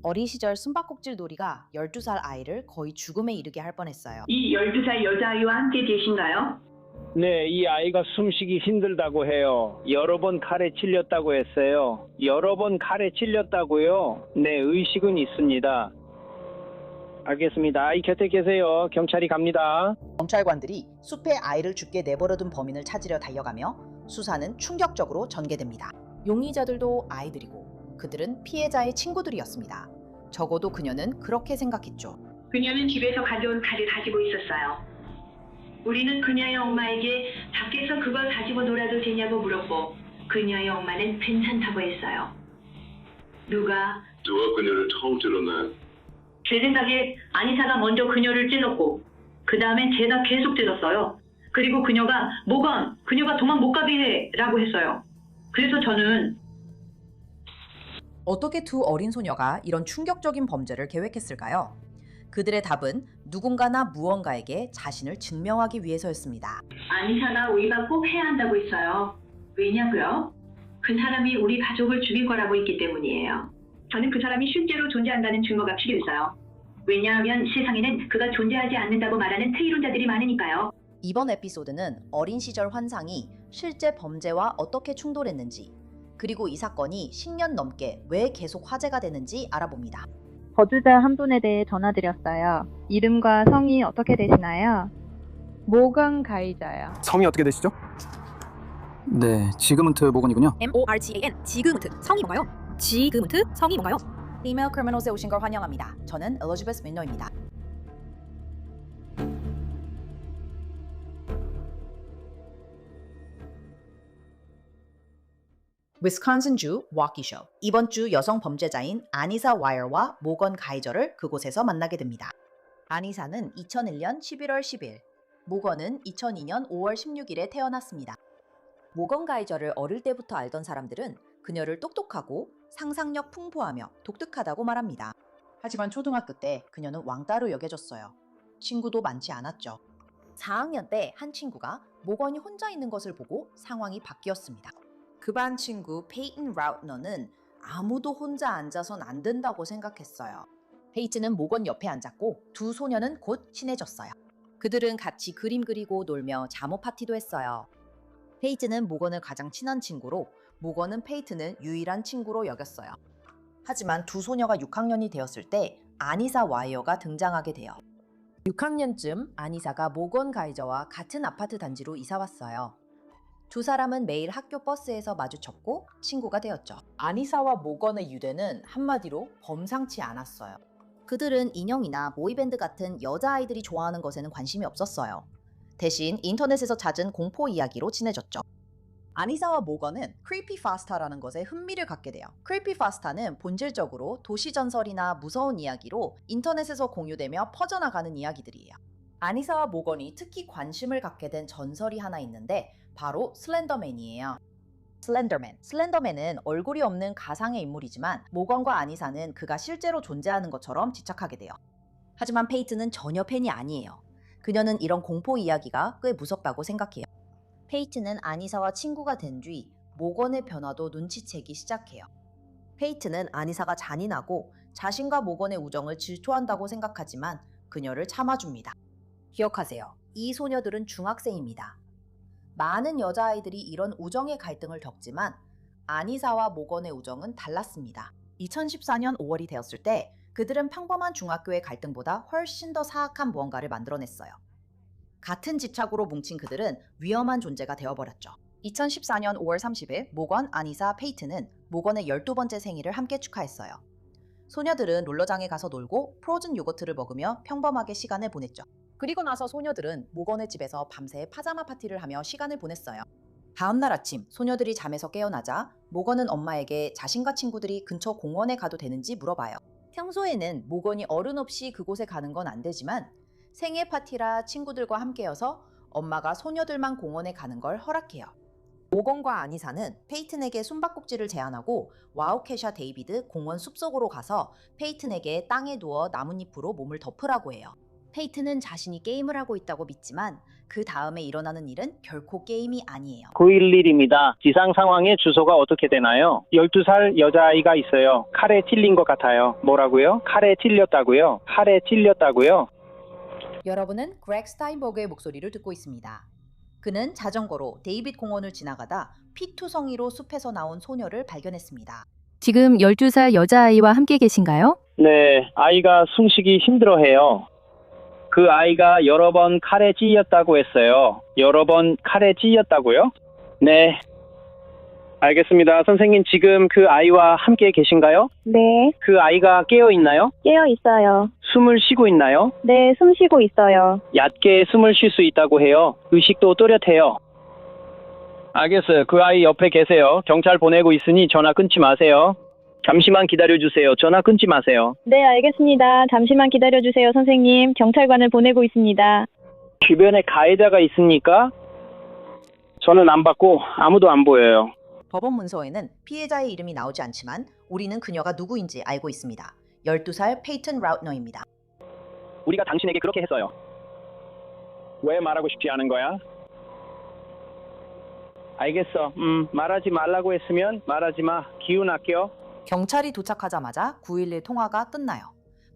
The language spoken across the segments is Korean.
어린 시절 숨바꼭질 놀이가 12살 아이를 거의 죽음에 이르게 할 뻔했어요. 이 12살 여자아이와 함께 계신가요? 네, 이 아이가 숨쉬기 힘들다고 해요. 여러 번 칼에 찔렸다고 했어요. 여러 번 칼에 찔렸다고요? 네, 의식은 있습니다. 알겠습니다. 아이 곁에 계세요. 경찰이 갑니다. 경찰관들이 숲에 아이를 죽게 내버려둔 범인을 찾으려 달려가며 수사는 충격적으로 전개됩니다. 용의자들도 아이들이고 그들은 피해자의 친구들이었습니다. 적어도 그녀는 그렇게 생각했죠. 그녀는 집에서 가져온 칼을 가지고 있었어요. 우리는 그녀의 엄마에게 밖에서 그걸 가지고 놀아도 되냐고 물었고 그녀의 엄마는 괜찮다고 했어요. 누가 그녀를 처음 찔렀나요? 제 생각에 아니사가 먼저 그녀를 찔렀고 그 다음엔 제가 계속 찔렀어요. 그리고 그녀가 모건, 그녀가 도망 못 가게 해 라고 했어요. 그래서 저는 어떻게 두 어린 소녀가 이런 충격적인 범죄를 계획했을까요? 그들의 답은 누군가나 무언가에게 자신을 증명하기 위해서였습니다. 아니사가 우리가 꼭 해야 한다고 했어요. 왜냐고요? 그 사람이 우리 가족을 죽일 거라고 했기 때문이에요. 저는 그 사람이 실제로 존재한다는 증거가 필요했어요. 왜냐하면 세상에는 그가 존재하지 않는다고 말하는推論자들이 많으니까요. 이번 에피소드는 어린 시절 환상이 실제 범죄와 어떻게 충돌했는지, 그리고 이 사건이 10년 넘게 왜 계속 화제가 되는지 알아봅니다. 거주자 한 분에 대해 전화드렸어요. 이름과 성이 어떻게 되시나요? 모건 가이자요. 성이 어떻게 되시죠? 네, 지그문트 모건이군요. MORGAN 지그문트 성이 뭔가요? 지그문트 성이 뭔가요? Female Criminals에 오신 걸 환영합니다. 저는 엘리자베스 민노입니다. 위스콘신주 워키쇼. 이번 주 여성 범죄자인 아니사 와이어와 모건 가이저를 그곳에서 만나게 됩니다. 아니사는 2001년 11월 10일, 모건은 2002년 5월 16일에 태어났습니다. 모건 가이저를 어릴 때부터 알던 사람들은 그녀를 똑똑하고 상상력 풍부하며 독특하다고 말합니다. 하지만 초등학교 때 그녀는 왕따로 여겨졌어요. 친구도 많지 않았죠. 4학년 때 한 친구가 모건이 혼자 있는 것을 보고 상황이 바뀌었습니다. 그 반 친구 페이튼 라우트너는 아무도 혼자 앉아선 안 된다고 생각했어요. 페이튼은 모건 옆에 앉았고 두 소녀는 곧 친해졌어요. 그들은 같이 그림 그리고 놀며 잠옷 파티도 했어요. 페이튼은 모건을 가장 친한 친구로 모건은 페이튼을 유일한 친구로 여겼어요. 하지만 두 소녀가 6학년이 되었을 때 아니사 와이어가 등장하게 돼요. 6학년쯤 아니사가 모건 가이저와 같은 아파트 단지로 이사 왔어요. 두 사람은 매일 학교 버스에서 마주쳤고 친구가 되었죠. 아니사와 모건의 유대는 한마디로 범상치 않았어요. 그들은 인형이나 보이밴드 같은 여자아이들이 좋아하는 것에는 관심이 없었어요. 대신 인터넷에서 찾은 공포 이야기로 친해졌죠. 아니사와 모건은 크리피파스타라는 것에 흥미를 갖게 돼요. 크리피파스타는 본질적으로 도시전설이나 무서운 이야기로 인터넷에서 공유되며 퍼져나가는 이야기들이에요. 아니사와 모건이 특히 관심을 갖게 된 전설이 하나 있는데 바로 슬렌더맨이에요. 슬렌더맨은 얼굴이 없는 가상의 인물이지만 모건과 아니사는 그가 실제로 존재하는 것처럼 지착하게 돼요. 하지만 페이튼은 전혀 팬이 아니에요. 그녀는 이런 공포 이야기가 꽤 무섭다고 생각해요. 페이튼은 아니사와 친구가 된 뒤 모건의 변화도 눈치채기 시작해요. 페이튼은 아니사가 잔인하고 자신과 모건의 우정을 질투한다고 생각하지만 그녀를 참아줍니다. 기억하세요. 이 소녀들은 중학생입니다. 많은 여자아이들이 이런 우정의 갈등을 겪지만 아니사와 모건의 우정은 달랐습니다. 2014년 5월이 되었을 때 그들은 평범한 중학교의 갈등보다 훨씬 더 사악한 무언가를 만들어냈어요. 같은 집착으로 뭉친 그들은 위험한 존재가 되어버렸죠. 2014년 5월 30일 모건, 아니사, 페이튼은 모건의 12번째 생일을 함께 축하했어요. 소녀들은 롤러장에 가서 놀고 프로즌 요거트를 먹으며 평범하게 시간을 보냈죠. 그리고 나서 소녀들은 모건의 집에서 밤새 파자마 파티를 하며 시간을 보냈어요. 다음날 아침 소녀들이 잠에서 깨어나자 모건은 엄마에게 자신과 친구들이 근처 공원에 가도 되는지 물어봐요. 평소에는 모건이 어른 없이 그곳에 가는 건 안 되지만 생일 파티라 친구들과 함께여서 엄마가 소녀들만 공원에 가는 걸 허락해요. 모건과 아니사는 페이튼에게 숨바꼭질을 제안하고 와우케샤 데이비드 공원 숲속으로 가서 페이튼에게 땅에 누워 나뭇잎으로 몸을 덮으라고 해요. 페이튼은 자신이 게임을 하고 있다고 믿지만 그 다음에 일어나는 일은 결코 게임이 아니에요. 911입니다. 지상 상황의 주소가 어떻게 되나요? 12살 여자아이가 있어요. 칼에 찔린 것 같아요. 뭐라고요? 칼에 찔렸다고요? 칼에 찔렸다고요? 여러분은 그렉 스타인버그의 목소리를 듣고 있습니다. 그는 자전거로 데이빗 공원을 지나가다 피투성이로 숲에서 나온 소녀를 발견했습니다. 지금 12살 여자아이와 함께 계신가요? 네, 아이가 숨쉬기 힘들어해요. 그 아이가 여러 번 칼에 찔렸다고 했어요. 여러 번 칼에 찔렸다고요? 네. 알겠습니다. 선생님, 지금 그 아이와 함께 계신가요? 네, 그 아이가 깨어 있나요? 깨어 있어요. 숨을 쉬고 있나요? 네, 숨 쉬고 있어요. 얕게 숨을 쉴 수 있다고 해요. 의식도 또렷해요. 알겠어요. 그 아이 옆에 계세요. 경찰 보내고 있으니 전화 끊지 마세요. 잠시만 기다려주세요. 전화 끊지 마세요. 네, 알겠습니다. 잠시만 기다려주세요, 선생님. 경찰관을 보내고 있습니다. 주변에 가해자가 있습니까? 저는 안 받고 아무도 안 보여요. 법원 문서에는 피해자의 이름이 나오지 않지만 우리는 그녀가 누구인지 알고 있습니다. 12살 페이튼 라우트너입니다. 우리가 당신에게 그렇게 했어요. 왜 말하고 싶지 않은 거야? 알겠어. 말하지 말라고 했으면 말하지 마. 기운 아껴. 경찰이 도착하자마자 911 통화가 끝나요.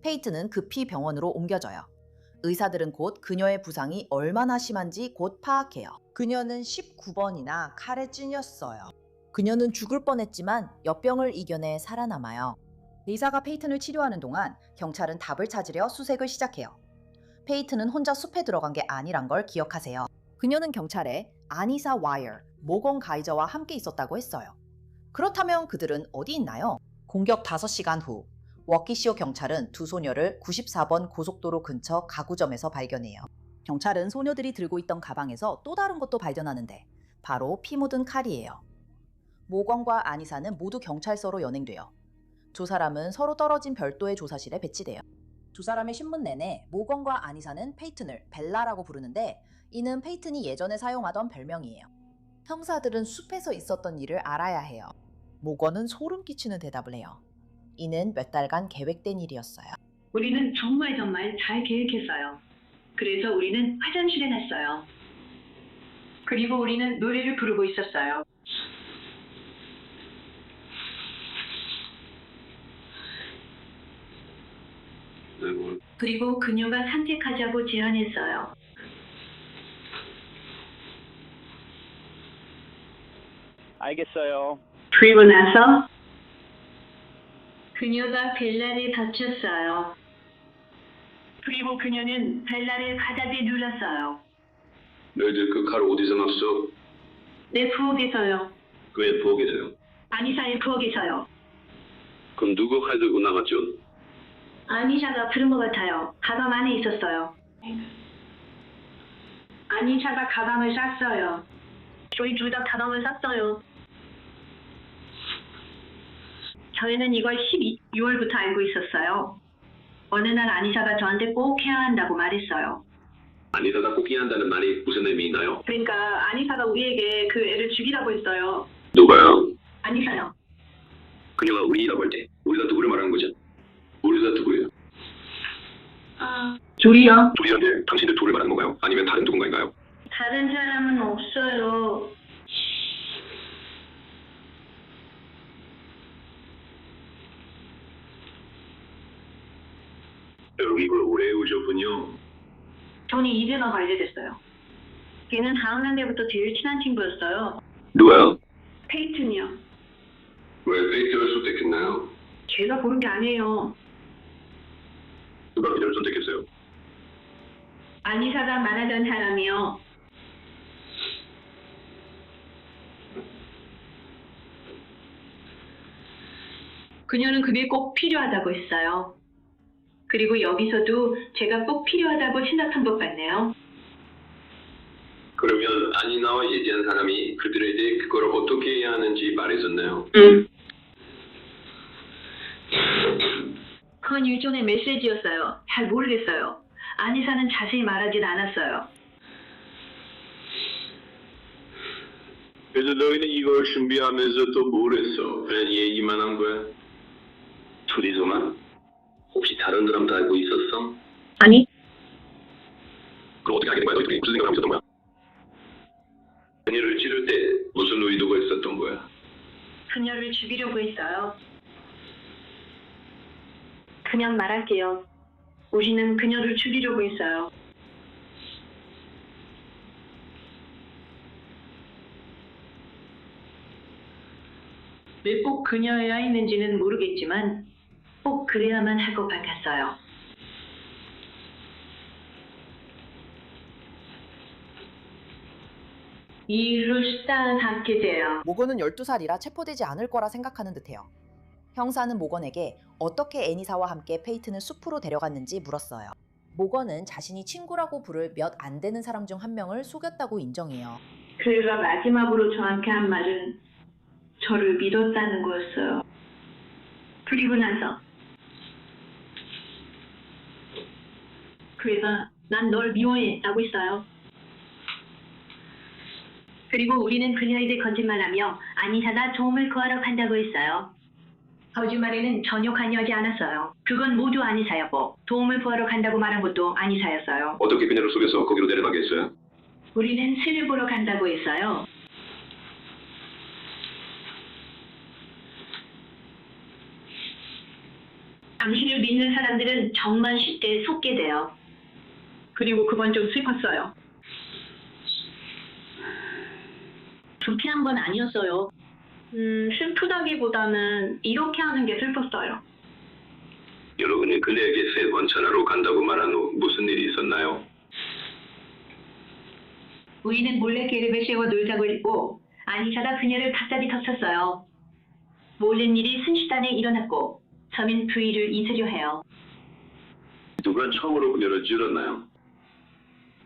페이튼은 급히 병원으로 옮겨져요. 의사들은 곧 그녀의 부상이 얼마나 심한지 곧 파악해요. 그녀는 19번이나 칼에 찔렸어요. 그녀는 죽을 뻔했지만 역병을 이겨내 살아남아요. 의사가 페이튼을 치료하는 동안 경찰은 답을 찾으려 수색을 시작해요. 페이튼은 혼자 숲에 들어간 게 아니란 걸 기억하세요. 그녀는 경찰에 아니사 와이어, 모건 가이저와 함께 있었다고 했어요. 그렇다면 그들은 어디 있나요? 공격 5시간 후 워키시오 경찰은 두 소녀를 94번 고속도로 근처 가구점에서 발견해요. 경찰은 소녀들이 들고 있던 가방에서 또 다른 것도 발견하는데 바로 피 묻은 칼이에요. 모건과 아니사는 모두 경찰서로 연행돼요. 두 사람은 서로 떨어진 별도의 조사실에 배치돼요. 두 사람의 신문 내내 모건과 아니사는 페이튼을 벨라라고 부르는데 이는 페이튼이 예전에 사용하던 별명이에요. 형사들은 숲에서 있었던 일을 알아야 해요. 모건은 소름 끼치는 대답을 해요. 이는 몇 달간 계획된 일이었어요. 우리는 정말 잘 계획했어요. 그래서 우리는 화장실에 갔어요. 그리고 우리는 노래를 부르고 있었어요. 그리고 그녀가 산책하자고 제안했어요. 알겠어요. 그리고 나서 그녀가 벨라를 다쳤어요. 그리고 그녀는 벨라를 바닥에 눌렀어요. 너희들 그 칼 어디서 났어? 내 부엌에서요. 왜 부엌에서요? 아니샤의 부엌에서요. 그럼 누구 칼 들고 나갔죠? 아니샤가 부른 것 같아요. 가방 안에 있었어요. 아니샤가 가방을 쌌어요. 저희 둘 다 가방을 쌌어요. 저희는 이걸 12월부터 알고 있었어요. 어느 날 아니샤가 저한테 꼭 해야 한다고 말했어요. 아니사가 꼭 해야 한다는 말이 무슨 의미 있나요? 그러니까 아니샤가 우리에게 그 애를 죽이라고 했어요. 누가요? 아니샤요. 그녀가 우리라고 할 때 우리가 누구를 말하는 거죠? 우리가 누구예요? 둘이요? 둘이라는데 당신들 둘을 말하는 건가요? 아니면 다른 누군가인가요? 다른 사람은 없어요. 여러분 이걸 오래 해오셨군요. 저는 이제나 관리됐어요. 걔는 4학년 때부터 제일 친한 친구였어요. 누가요? 페이튼이요. 왜 페이트를 선택했나요? 제가 고른 게 아니에요. 누가 그녀를 선택했어요? 아니사가 말하던 사람이요. 그녀는 그게 꼭 필요하다고 했어요. 그리고 여기서도 제가 꼭 필요하다고 생각한 것 같네요. 그러면 아니나와 얘기한 사람이 그들에게 그걸 어떻게 해야 하는지 말해줬나요? 그건 일종의 메시지였어요. 잘 모르겠어요. 아니사는 자세히 말하진 않았어요. 그래서 너희는 이걸 준비하면서 또 뭘 했어? 그냥 얘기만 한 거야? 둘이서만? 혹시 다른 사람도 알고 있었어? 아니, 그럼 어떻게 하게 된 거야? 너희들이 무슨 생각을 하고 있었던 거야? 그녀를 찌를 때 무슨 의도가 있었던 거야? 그녀를 죽이려고 했어요. 그냥 말할게요. 우리는 그녀를 죽이려고 했어요. 왜 꼭 그녀여야 했는지는 모르겠지만 꼭 그래야만 할 것 같았어요. 이를 수단하게 돼요. 모건은 12살이라 체포되지 않을 거라 생각하는 듯해요. 형사는 모건에게 어떻게 애니사와 함께 페이튼을 숲으로 데려갔는지 물었어요. 모건은 자신이 친구라고 부를 몇 안 되는 사람 중 한 명을 속였다고 인정해요. 그가 마지막으로 저한테 한 말은 저를 믿었다는 거였어요. 그리고 나서 그가 난 널 미워해라고 했어요. 그리고 우리는 그녀에게 거짓말하며 아니사가 도움을 구하러 간다고 했어요. 거짓말에는 전혀 관여하지 않았어요. 그건 모두 아니사였고 도움을 구하러 간다고 말한 것도 아니사였어요. 어떻게 그녀를 속여서 거기로 데려가게 했어요? 우리는 신을 보러 간다고 했어요. 당신을 믿는 사람들은 정말 쉽게 속게 돼요. 그리고 그건 좀 슬펐어요. 불쾌한 건 아니었어요. 슬프다기보다는 이렇게 하는 게 슬펐어요. 여러분이 그녀에게 3번 전화로 간다고 말한 후 무슨 일이 있었나요? 우리는 몰래 계획을 세워 놀자고 했고 아니사가 그녀를 바닥에 덮쳤어요. 모든 일이 순식간에 일어났고 저는 그 일을 잊으려 해요. 누가 처음으로 그녀를 찔렀나요?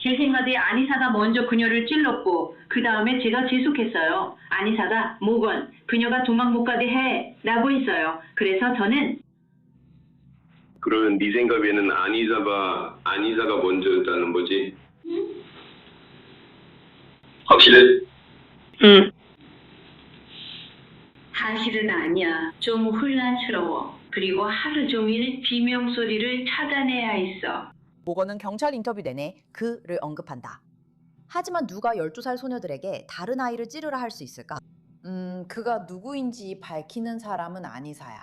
제 생각에 아니사가 먼저 그녀를 찔렀고 그 다음에 제가 재촉했어요. 아니사가 모건, 그녀가 도망 못 가게 해 라고 했어요. 그래서 저는 그러면 네 생각에는 아니사가 먼저였다는 거지? 확실해? 사실은 아니야. 좀 혼란스러워. 그리고 하루 종일 비명소리를 차단해야 했어. 모건은 경찰 인터뷰 내내 그를 언급한다. 하지만 누가 12살 소녀들에게 다른 아이를 찌르라 할 수 있을까? 그가 누구인지 밝히는 사람은 아니사야.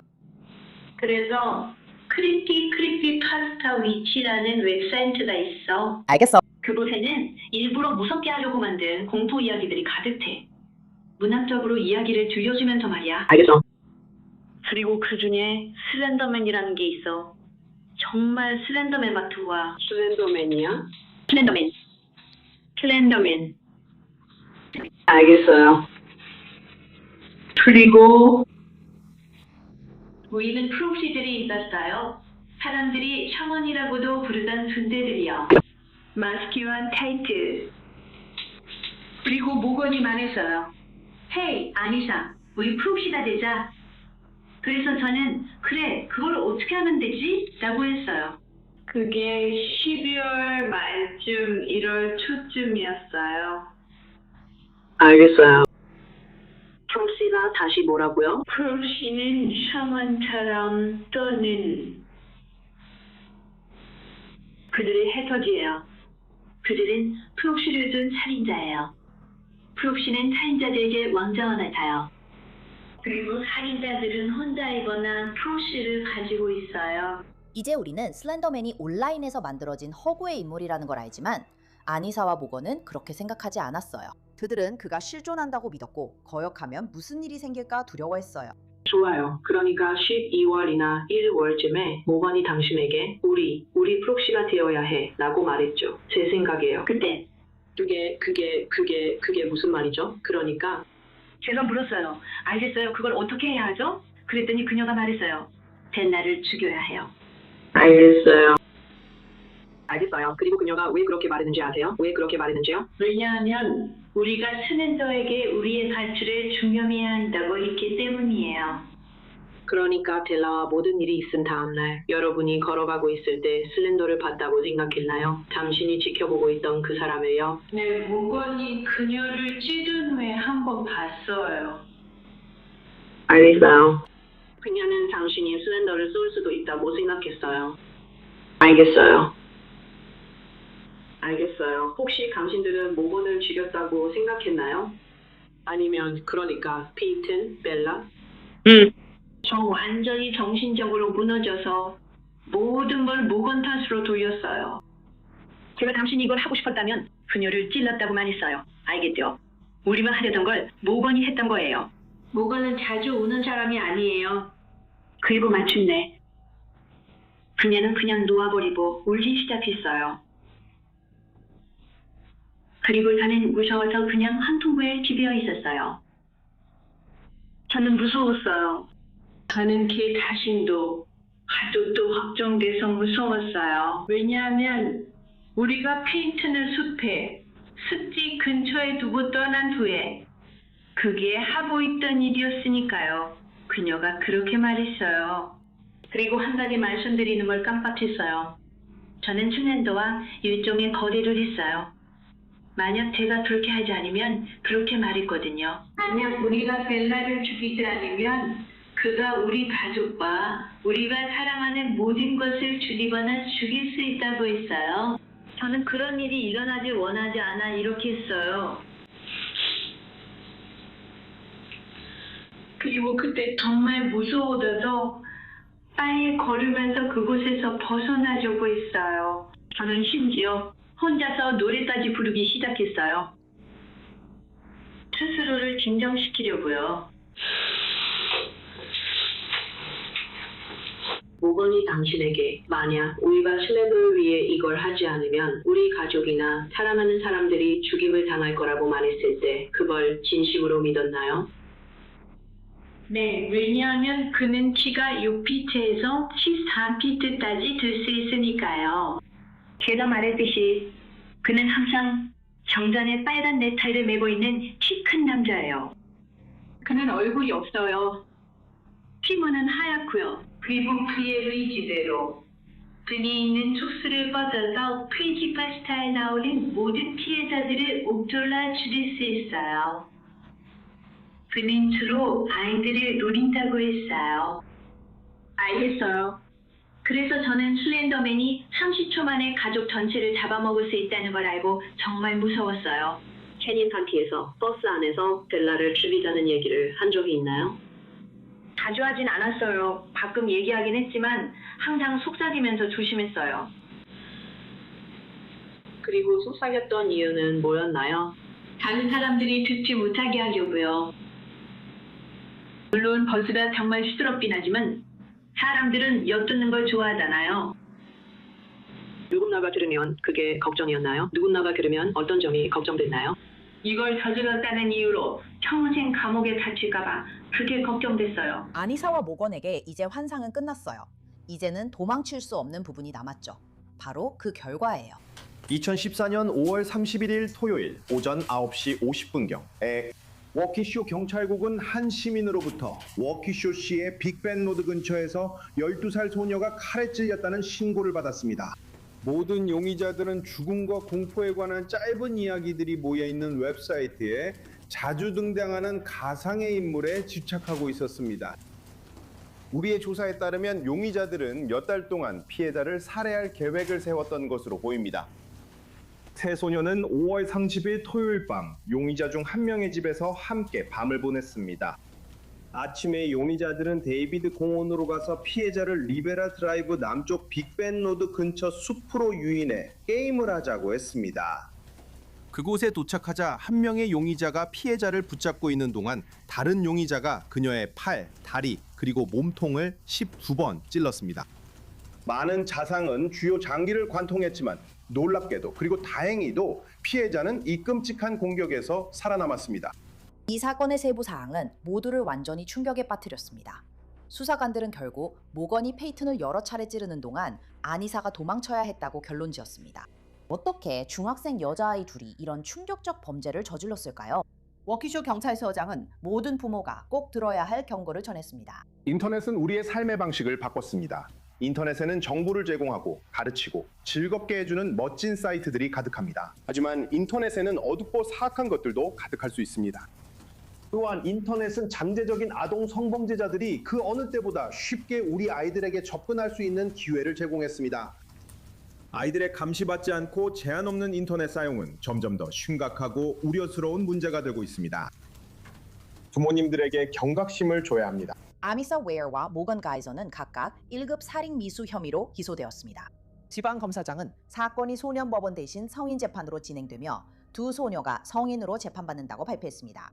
그래서 크리피 파스타 위치라는 웹사이트가 있어. 알겠어. 그곳에는 일부러 무섭게 하려고 만든 공포 이야기들이 가득해. 문학적으로 이야기를 들려주면서 말이야. 알겠어. 그리고 그 중에 슬렌더맨이라는 게 있어. 정말 슬렌더맨 같아. 슬렌더맨이야? 슬렌더맨. 알겠어요. 그리고 우리는 프록시들이 있었어요. 사람들이 샤먼이라고도 부르던 존재들이요. 마스큐한 타이트. 그리고 모건이 말했어요. 헤이, 아니사, 우리 프록시다 되자. 그래서 저는 그래, 그걸 어떻게 하면 되지? 라고 했어요. 그게 12월 말쯤 1월 초쯤이었어요. 알겠어요. 프록시가 다시 뭐라고요? 프록시는 샤먼처럼 또는 그들의 해석이에요. 그들은 프록시를 둔 살인자예요. 프록시는 살인자들에게 왕자와 같아요. 그리고 살인자들은 혼자이거나 프록시를 가지고 있어요. 이제 우리는 슬렌더맨이 온라인에서 만들어진 허구의 인물이라는 걸 알지만 아니사와 모건은 그렇게 생각하지 않았어요. 그들은 그가 실존한다고 믿었고 거역하면 무슨 일이 생길까 두려워했어요. 좋아요. 그러니까 12월이나 1월쯤에 모건이 당신에게 우리 프록시가 되어야 해 라고 말했죠. 제 생각이에요. 그때 그게 무슨 말이죠? 그러니까 제가 물었어요. 알겠어요. 그걸 어떻게 해야 하죠? 그랬더니 그녀가 말했어요. 젠나를 죽여야 해요. 알겠어요. 그리고 그녀가 왜 그렇게 말했는지 아세요? 왜 그렇게 말했는지요? 왜냐하면 우리가 슬렌더에게 우리의 가치를 중요해야 한다고 했기 때문이에요. 그러니까 델라와 모든 일이 있은 다음날 여러분이 걸어가고 있을 때 슬렌더를 봤다고 생각했나요? 당신이 지켜보고 있던 그 사람을요? 네, 모건이 그녀를 찌른 후에 한번 봤어요. 알겠어요. 그녀는 당신이 슬렌더를 쏠 수도 있다고 생각했어요. 알겠어요. 알겠어요. 혹시 당신들은 모건을 죽였다고 생각했나요? 아니면 그러니까 페이튼, 벨라? 저 완전히 정신적으로 무너져서 모든 걸 모건 탓으로 돌렸어요. 제가 당신이 이걸 하고 싶었다면 그녀를 찔렀다고만 했어요. 알겠죠? 우리만 하려던 걸 모건이 했던 거예요. 모건은 자주 우는 사람이 아니에요. 그리고 마침내 그녀는 그냥 놓아버리고 울기 시작했어요. 그리고 저는 무서워서 그냥 한통구에 집어 있었어요. 저는 무서웠어요. 저는 걔 자신도 가족도 걱정돼서 무서웠어요. 왜냐하면 우리가 페이튼을 숲에 습지 근처에 두고 떠난 후에 그게 하고 있던 일이었으니까요. 그녀가 그렇게 말했어요. 그리고 한 가지 말씀드리는 걸 깜빡했어요. 저는 슬렌더와 일종의 거래를 했어요. 만약 제가 그렇게 하지 않으면 그렇게 말했거든요. 만약 우리가 벨라를 죽이지 않으면 그가 우리 가족과 우리가 사랑하는 모든 것을 죽이거나 죽일 수 있다고 했어요. 저는 그런 일이 일어나길 원하지 않아 이렇게 했어요. 그리고 그때 정말 무서워져서 빨리 걸으면서 그곳에서 벗어나려고 했어요. 저는 심지어 혼자서 노래까지 부르기 시작했어요. 스스로를 진정시키려고요. 모건이 당신에게 만약 우리가 슬렌더를 위해 이걸 하지 않으면 우리 가족이나 사랑하는 사람들이 죽임을 당할 거라고 말했을 때 그걸 진심으로 믿었나요? 네, 왜냐하면 그는 키가 6피트에서 14피트까지 될 수 있으니까요. 제가 말했듯이 그는 항상 정장에 빨간 넥타이를 메고 있는 키 큰 남자예요. 그는 얼굴이 없어요. 피부는 하얗고요. 그리고 그의 의지대로 그니 있는 촉수를 뻗어서 크리지파스타에 나오는 모든 피해자들을 옥졸라 죽일 수 있어요. 그는 주로 아이들을 노린다고 했어요. 알겠어요. 그래서 저는 슬렌더맨이 30초 만에 가족 전체를 잡아먹을 수 있다는 걸 알고 정말 무서웠어요. 캐닌 파티에서 버스 안에서 벨라를 죽이자는 얘기를 한 적이 있나요? 자주 하진 않았어요. 가끔 얘기하긴 했지만 항상 속삭이면서 조심했어요. 그리고 속삭였던 이유는 뭐였나요? 다른 사람들이 듣지 못하게 하려고요. 물론 버스가 정말 시끄럽긴 하지만 사람들은 엿듣는 걸 좋아하잖아요. 누군가가 들으면 그게 걱정이었나요? 누군가가 들으면 어떤 점이 걱정됐나요? 이걸 저질렀다는 이유로 평생 감옥에 갇힐까봐 그게 걱정됐어요. 아니사와 모건에게 이제 환상은 끝났어요. 이제는 도망칠 수 없는 부분이 남았죠. 바로 그 결과예요. 2014년 5월 31일 토요일 오전 9시 50분경에 워키쇼 경찰국은 한 시민으로부터 워키쇼 시의 빅벤 로드 근처에서 12살 소녀가 칼에 찔렸다는 신고를 받았습니다. 모든 용의자들은 죽음과 공포에 관한 짧은 이야기들이 모여있는 웹사이트에 자주 등장하는 가상의 인물에 집착하고 있었습니다. 우리의 조사에 따르면 용의자들은 몇 달 동안 피해자를 살해할 계획을 세웠던 것으로 보입니다. 세 소녀는 5월 30일 토요일 밤 용의자 중 한 명의 집에서 함께 밤을 보냈습니다. 아침에 용의자들은 데이비드 공원으로 가서 피해자를 리베라 드라이브 남쪽 빅벤 로드 근처 숲으로 유인해 게임을 하자고 했습니다. 그곳에 도착하자 한 명의 용의자가 피해자를 붙잡고 있는 동안 다른 용의자가 그녀의 팔, 다리 그리고 몸통을 12번 찔렀습니다. 많은 자상은 주요 장기를 관통했지만 놀랍게도 그리고 다행히도 피해자는 이 끔찍한 공격에서 살아남았습니다. 이 사건의 세부 사항은 모두를 완전히 충격에 빠뜨렸습니다. 수사관들은 결국 모건이 페이튼을 여러 차례 찌르는 동안 아니사가 도망쳐야 했다고 결론지었습니다. 어떻게 중학생 여자아이 둘이 이런 충격적 범죄를 저질렀을까요? 워키쇼 경찰서장은 모든 부모가 꼭 들어야 할 경고를 전했습니다. 인터넷은 우리의 삶의 방식을 바꿨습니다. 인터넷에는 정보를 제공하고 가르치고 즐겁게 해주는 멋진 사이트들이 가득합니다. 하지만 인터넷에는 어둡고 사악한 것들도 가득할 수 있습니다. 또한 인터넷은 잠재적인 아동 성범죄자들이 그 어느 때보다 쉽게 우리 아이들에게 접근할 수 있는 기회를 제공했습니다. 아이들의 감시받지 않고 제한 없는 인터넷 사용은 점점 더 심각하고 우려스러운 문제가 되고 있습니다. 부모님들에게 경각심을 줘야 합니다. 아니사 웨어와 모건 가이저는 각각 1급 살인 미수 혐의로 기소되었습니다. 지방검사장은 사건이 소년법원 대신 성인 재판으로 진행되며 두 소녀가 성인으로 재판받는다고 발표했습니다.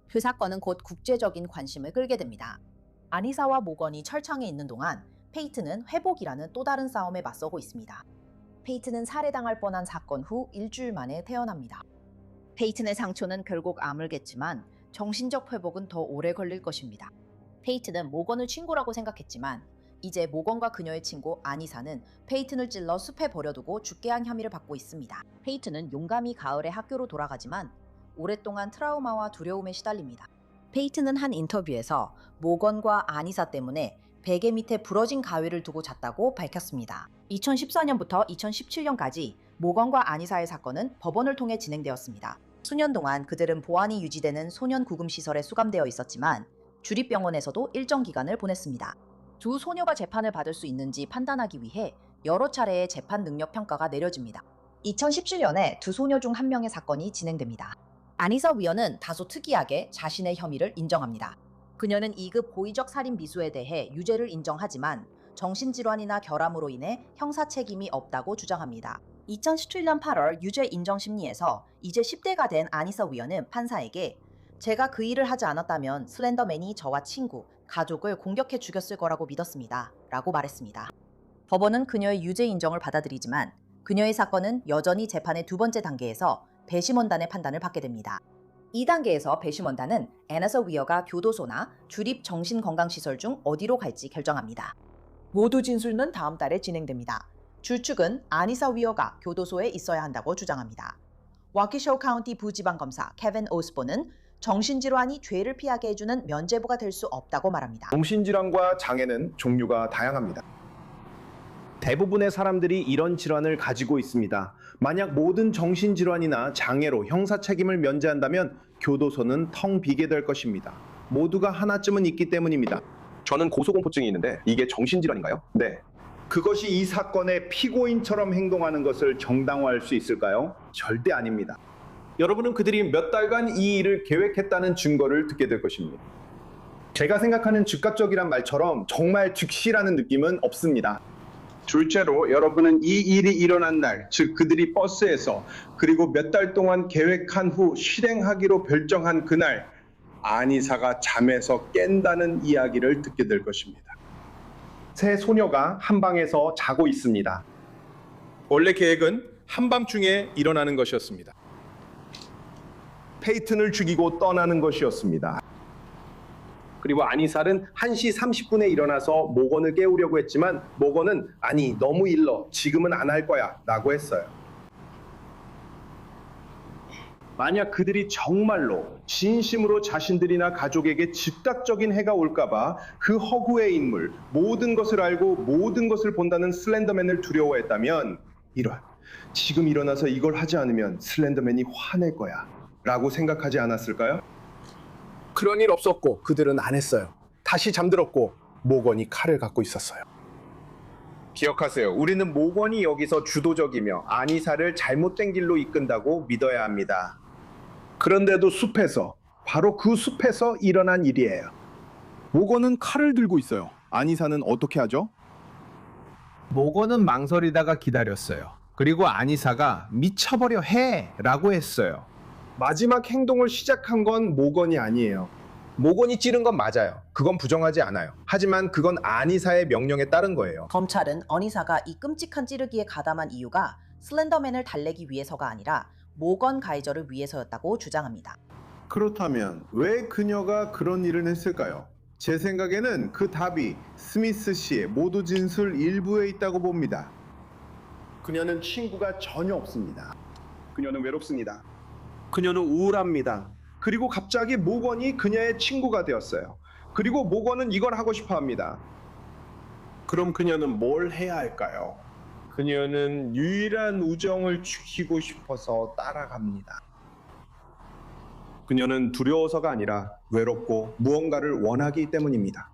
그 사건은 곧 국제적인 관심을 끌게 됩니다. 아니사와 모건이 철창에 있는 동안 페이트는 회복이라는 또 다른 싸움에 맞서고 있습니다. 페이트는 살해당할 뻔한 사건 후 일주일 만에 태어납니다. 페이튼의 상처는 결국 아물겠지만 정신적 회복은 더 오래 걸릴 것입니다. 페이튼은 모건을 친구라고 생각했지만 이제 모건과 그녀의 친구 아니사는 페이튼을 찔러 숲에 버려두고 죽게 한 혐의를 받고 있습니다. 페이튼은 용감히 가을에 학교로 돌아가지만 오랫동안 트라우마와 두려움에 시달립니다. 페이튼은 한 인터뷰에서 모건과 아니사 때문에 베개 밑에 부러진 가위를 두고 잤다고 밝혔습니다. 2014년부터 2017년까지 모건과 아니사의 사건은 법원을 통해 진행되었습니다. 수년 동안 그들은 보안이 유지되는 소년 구금 시설에 수감되어 있었지만 주립병원에서도 일정 기간을 보냈습니다. 두 소녀가 재판을 받을 수 있는지 판단하기 위해 여러 차례의 재판 능력 평가가 내려집니다. 2017년에 두 소녀 중 한 명의 사건이 진행됩니다. 아니사 위어는 다소 특이하게 자신의 혐의를 인정합니다. 그녀는 2급 고의적 살인 미수에 대해 유죄를 인정하지만 정신질환이나 결함으로 인해 형사 책임이 없다고 주장합니다. 2017년 8월 유죄 인정 심리에서 이제 10대가 된 아니사 위어는 판사에게 제가 그 일을 하지 않았다면 슬렌더맨이 저와 친구, 가족을 공격해 죽였을 거라고 믿었습니다. 라고 말했습니다. 법원은 그녀의 유죄 인정을 받아들이지만 그녀의 사건은 여전히 재판의 두 번째 단계에서 배심원단의 판단을 받게 됩니다. 이 단계에서 배심원단은 애나사 위어가 교도소나 주립 정신건강시설 중 어디로 갈지 결정합니다. 모두 진술은 다음 달에 진행됩니다. 주축은 아니사 위어가 교도소에 있어야 한다고 주장합니다. 와키쇼 카운티 부지방검사 케빈 오스본은 정신질환이 죄를 피하게 해주는 면죄부가 될 수 없다고 말합니다. 정신질환과 장애는 종류가 다양합니다. 대부분의 사람들이 이런 질환을 가지고 있습니다. 만약 모든 정신질환이나 장애로 형사 책임을 면제한다면 교도소는 텅 비게 될 것입니다. 모두가 하나쯤은 있기 때문입니다. 저는 고소공포증이 있는데 이게 정신질환인가요? 네. 그것이 이 사건의 피고인처럼 행동하는 것을 정당화할 수 있을까요? 절대 아닙니다. 여러분은 그들이 몇 달간 이 일을 계획했다는 증거를 듣게 될 것입니다. 제가 생각하는 즉각적이란 말처럼 정말 즉시라는 느낌은 없습니다. 둘째로 여러분은 이 일이 일어난 날, 즉 그들이 버스에서 그리고 몇 달 동안 계획한 후 실행하기로 결정한 그날 아니사가 잠에서 깬다는 이야기를 듣게 될 것입니다. 세 소녀가 한 방에서 자고 있습니다. 원래 계획은 한밤중에 일어나는 것이었습니다. 페이튼을 죽이고 떠나는 것이었습니다. 그리고 아니살은 1시 30분에 일어나서 모건을 깨우려고 했지만 모건은 아니 너무 일러 지금은 안 할 거야 라고 했어요. 만약 그들이 정말로 진심으로 자신들이나 가족에게 즉각적인 해가 올까봐 그 허구의 인물 모든 것을 알고 모든 것을 본다는 슬렌더맨을 두려워했다면 이런 지금 일어나서 이걸 하지 않으면 슬렌더맨이 화낼 거야 라고 생각하지 않았을까요? 그런 일 없었고 그들은 안 했어요. 다시 잠들었고 모건이 칼을 갖고 있었어요. 기억하세요. 우리는 모건이 여기서 주도적이며 아니사를 잘못된 길로 이끈다고 믿어야 합니다. 그런데도 숲에서 바로 그 숲에서 일어난 일이에요. 모건은 칼을 들고 있어요. 아니사는 어떻게 하죠? 모건은 망설이다가 기다렸어요. 그리고 아니사가 미쳐버려 해 라고 했어요. 마지막 행동을 시작한 건 모건이 아니에요. 모건이 찌른 건 맞아요. 그건 부정하지 않아요. 하지만 그건 아니사의 명령에 따른 거예요. 검찰은 어니사가 이 끔찍한 찌르기에 가담한 이유가 슬렌더맨을 달래기 위해서가 아니라 모건 가이저를 위해서였다고 주장합니다. 그렇다면 왜 그녀가 그런 일을 했을까요? 제 생각에는 그 답이 스미스 씨의 모두 진술 일부에 있다고 봅니다. 그녀는 친구가 전혀 없습니다. 그녀는 외롭습니다. 그녀는 우울합니다. 그리고 갑자기 모건이 그녀의 친구가 되었어요. 그리고 모건은 이걸 하고 싶어 합니다. 그럼 그녀는 뭘 해야 할까요? 그녀는 유일한 우정을 지키고 싶어서 따라갑니다. 그녀는 두려워서가 아니라 외롭고 무언가를 원하기 때문입니다.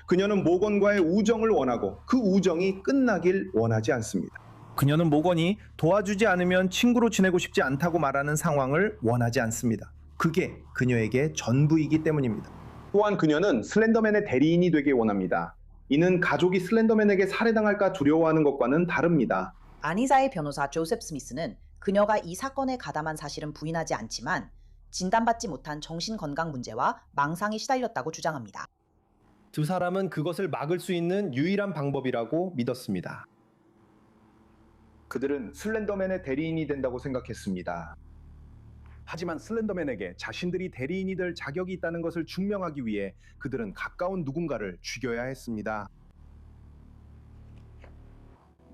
그녀는 모건과의 우정을 원하고 그 우정이 끝나길 원하지 않습니다. 그녀는 모건이 도와주지 않으면 친구로 지내고 싶지 않다고 말하는 상황을 원하지 않습니다. 그게 그녀에게 전부이기 때문입니다. 또한 그녀는 슬렌더맨의 대리인이 되길 원합니다. 이는 가족이 슬렌더맨에게 살해당할까 두려워하는 것과는 다릅니다. 아니사의 변호사 조셉 스미스는 그녀가 이 사건에 가담한 사실은 부인하지 않지만 진단받지 못한 정신건강 문제와 망상에 시달렸다고 주장합니다. 두 사람은 그것을 막을 수 있는 유일한 방법이라고 믿었습니다. 그들은 슬렌더맨의 대리인이 된다고 생각했습니다. 하지만 슬렌더맨에게 자신들이 대리인이 될 자격이 있다는 것을 증명하기 위해 그들은 가까운 누군가를 죽여야 했습니다.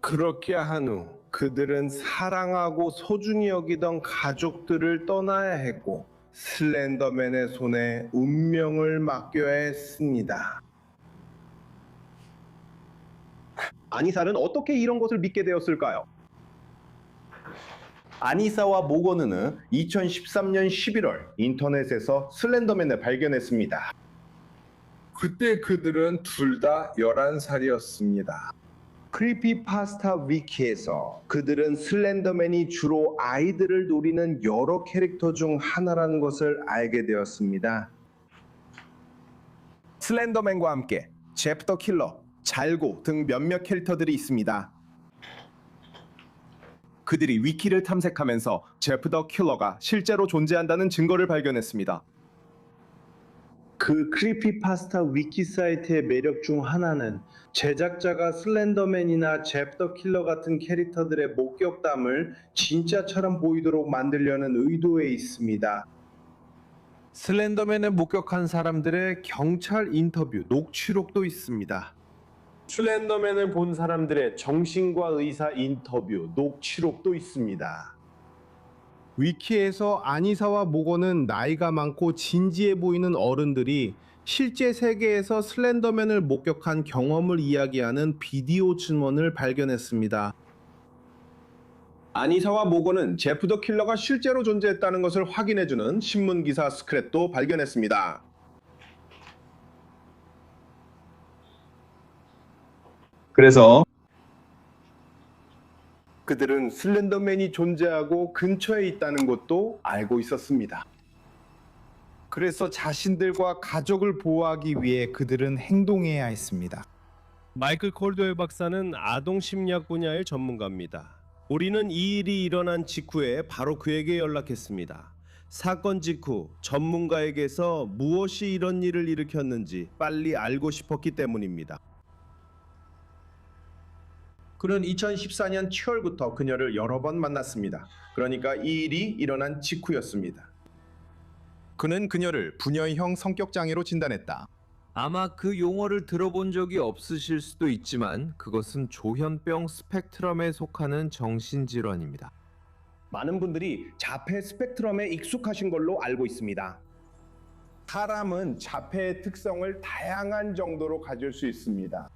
그렇게 한 후 그들은 사랑하고 소중히 여기던 가족들을 떠나야 했고 슬렌더맨의 손에 운명을 맡겨야 했습니다. 아니사는 어떻게 이런 것을 믿게 되었을까요? 아니사와 모건은 2013년 11월 인터넷에서 슬렌더맨을 발견했습니다. 그때 그들은 둘 다 11살이었습니다. 크리피파스타 위키에서 그들은 슬렌더맨이 주로 아이들을 노리는 여러 캐릭터 중 하나라는 것을 알게 되었습니다. 슬렌더맨과 함께 제프 더 킬러, 잘고 등 몇몇 캐릭터들이 있습니다. 그들이 위키를 탐색하면서 제프 더 킬러가 실제로 존재한다는 증거를 발견했습니다. 그 크리피파스타 위키 사이트의 매력 중 하나는 제작자가 슬렌더맨이나 제프 더 킬러 같은 캐릭터들의 목격담을 진짜처럼 보이도록 만들려는 의도에 있습니다. 슬렌더맨을 목격한 사람들의 경찰 인터뷰 녹취록도 있습니다. 슬렌더맨을 본 사람들의 정신과 의사 인터뷰 녹취록도 있습니다. 위키에서 아니사와 모건은 나이가 많고 진지해 보이는 어른들이 실제 세계에서 슬렌더맨을 목격한 경험을 이야기하는 비디오 증언을 발견했습니다. 아니사와 모건은 제프 더 킬러가 실제로 존재했다는 것을 확인해주는 신문기사 스크랩도 발견했습니다. 그래서 그들은 슬렌더맨이 존재하고 근처에 있다는 것도 알고 있었습니다. 그래서 자신들과 가족을 보호하기 위해 그들은 행동해야 했습니다. 마이클 콜드웰 박사는 아동 심리학 분야의 전문가입니다. 우리는 이 일이 일어난 직후에 바로 그에게 연락했습니다. 사건 직후 전문가에게서 무엇이 이런 일을 일으켰는지 빨리 알고 싶었기 때문입니다. 그는 2014년 7월부터 그녀를 여러 번 만났습니다. 그러니까 이 일이 일어난 직후였습니다. 그는 그녀를 분열형 성격 장애로 진단했다. 아마 그 용어를 들어본 적이 없으실 수도 있지만 그것은 조현병 스펙트럼에 속하는 정신질환입니다. 많은 분들이 자폐 스펙트럼에 익숙하신 걸로 알고 있습니다. 사람은 자폐의 특성을 다양한 정도로 가질 수 있습니다.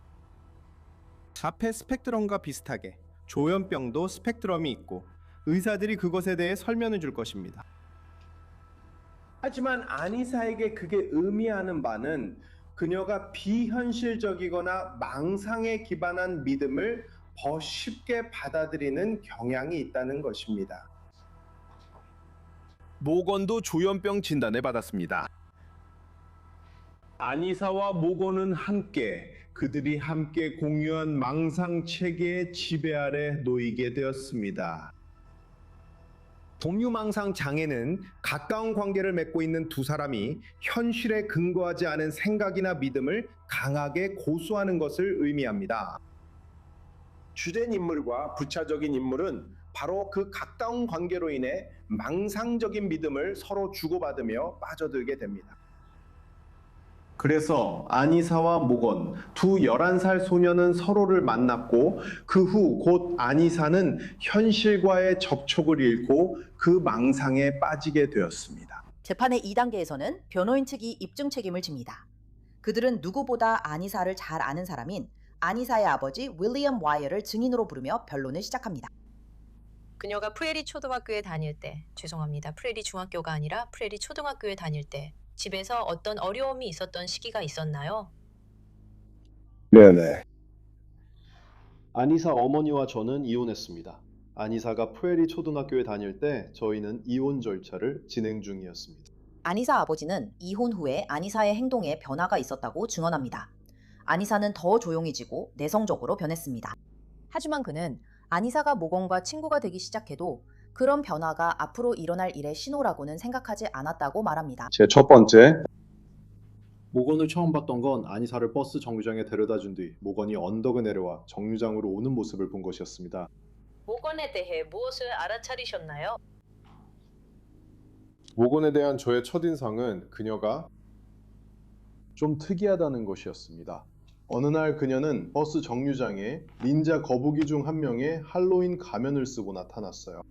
자폐 스펙트럼과 비슷하게 조현병도 스펙트럼이 있고 의사들이 그것에 대해 설명해 줄 것입니다. 하지만 아니사에게 그게 의미하는 바는 그녀가 비현실적이거나 망상에 기반한 믿음을 더 쉽게 받아들이는 경향이 있다는 것입니다. 모건도 조현병 진단을 받았습니다. 아니사와 모건은 그들이 함께 공유한 망상 체계의 지배 아래 놓이게 되었습니다. 동유망상 장애는 가까운 관계를 맺고 있는 두 사람이 현실에 근거하지 않은 생각이나 믿음을 강하게 고수하는 것을 의미합니다. 주된 인물과 부차적인 인물은 바로 그 가까운 관계로 인해 망상적인 믿음을 서로 주고받으며 빠져들게 됩니다. 그래서 아니사와 모건, 두 11살 소녀는 서로를 만났고 그 후 곧 아니사는 현실과의 접촉을 잃고 그 망상에 빠지게 되었습니다. 재판의 2단계에서는 변호인 측이 입증 책임을 집니다. 그들은 누구보다 아니사를 잘 아는 사람인 아니사의 아버지 윌리엄 와이어를 증인으로 부르며 변론을 시작합니다. 그녀가 프레리 초등학교에 다닐 때, 죄송합니다. 프레리 중학교가 아니라 프레리 초등학교에 다닐 때 집에서 어떤 어려움이 있었던 시기가 있었나요? 네네. 안이사 어머니와 저는 이혼했습니다. 안이사가 프레리 초등학교에 다닐 때 저희는 이혼 절차를 진행 중이었습니다. 안이사 아버지는 이혼 후에 안이사의 행동에 변화가 있었다고 증언합니다. 안이사는 더 조용해지고 내성적으로 변했습니다. 하지만 그는 안이사가 모건과 친구가 되기 시작해도 그런 변화가 앞으로 일어날 일의 신호라고는 생각하지 않았다고 말합니다. 제 첫 번째, 모건을 처음 봤던 건 안이사를 버스 정류장에 데려다 준 뒤 모건이 언덕을 내려와 정류장으로 오는 모습을 본 것이었습니다. 모건에 대해 무엇을 알아차리셨나요? 모건에 대한 저의 첫인상은 그녀가 좀 특이하다는 것이었습니다. 어느 날 그녀는 버스 정류장에 닌자 거북이 중 한 명의 할로윈 가면을 쓰고 나타났어요.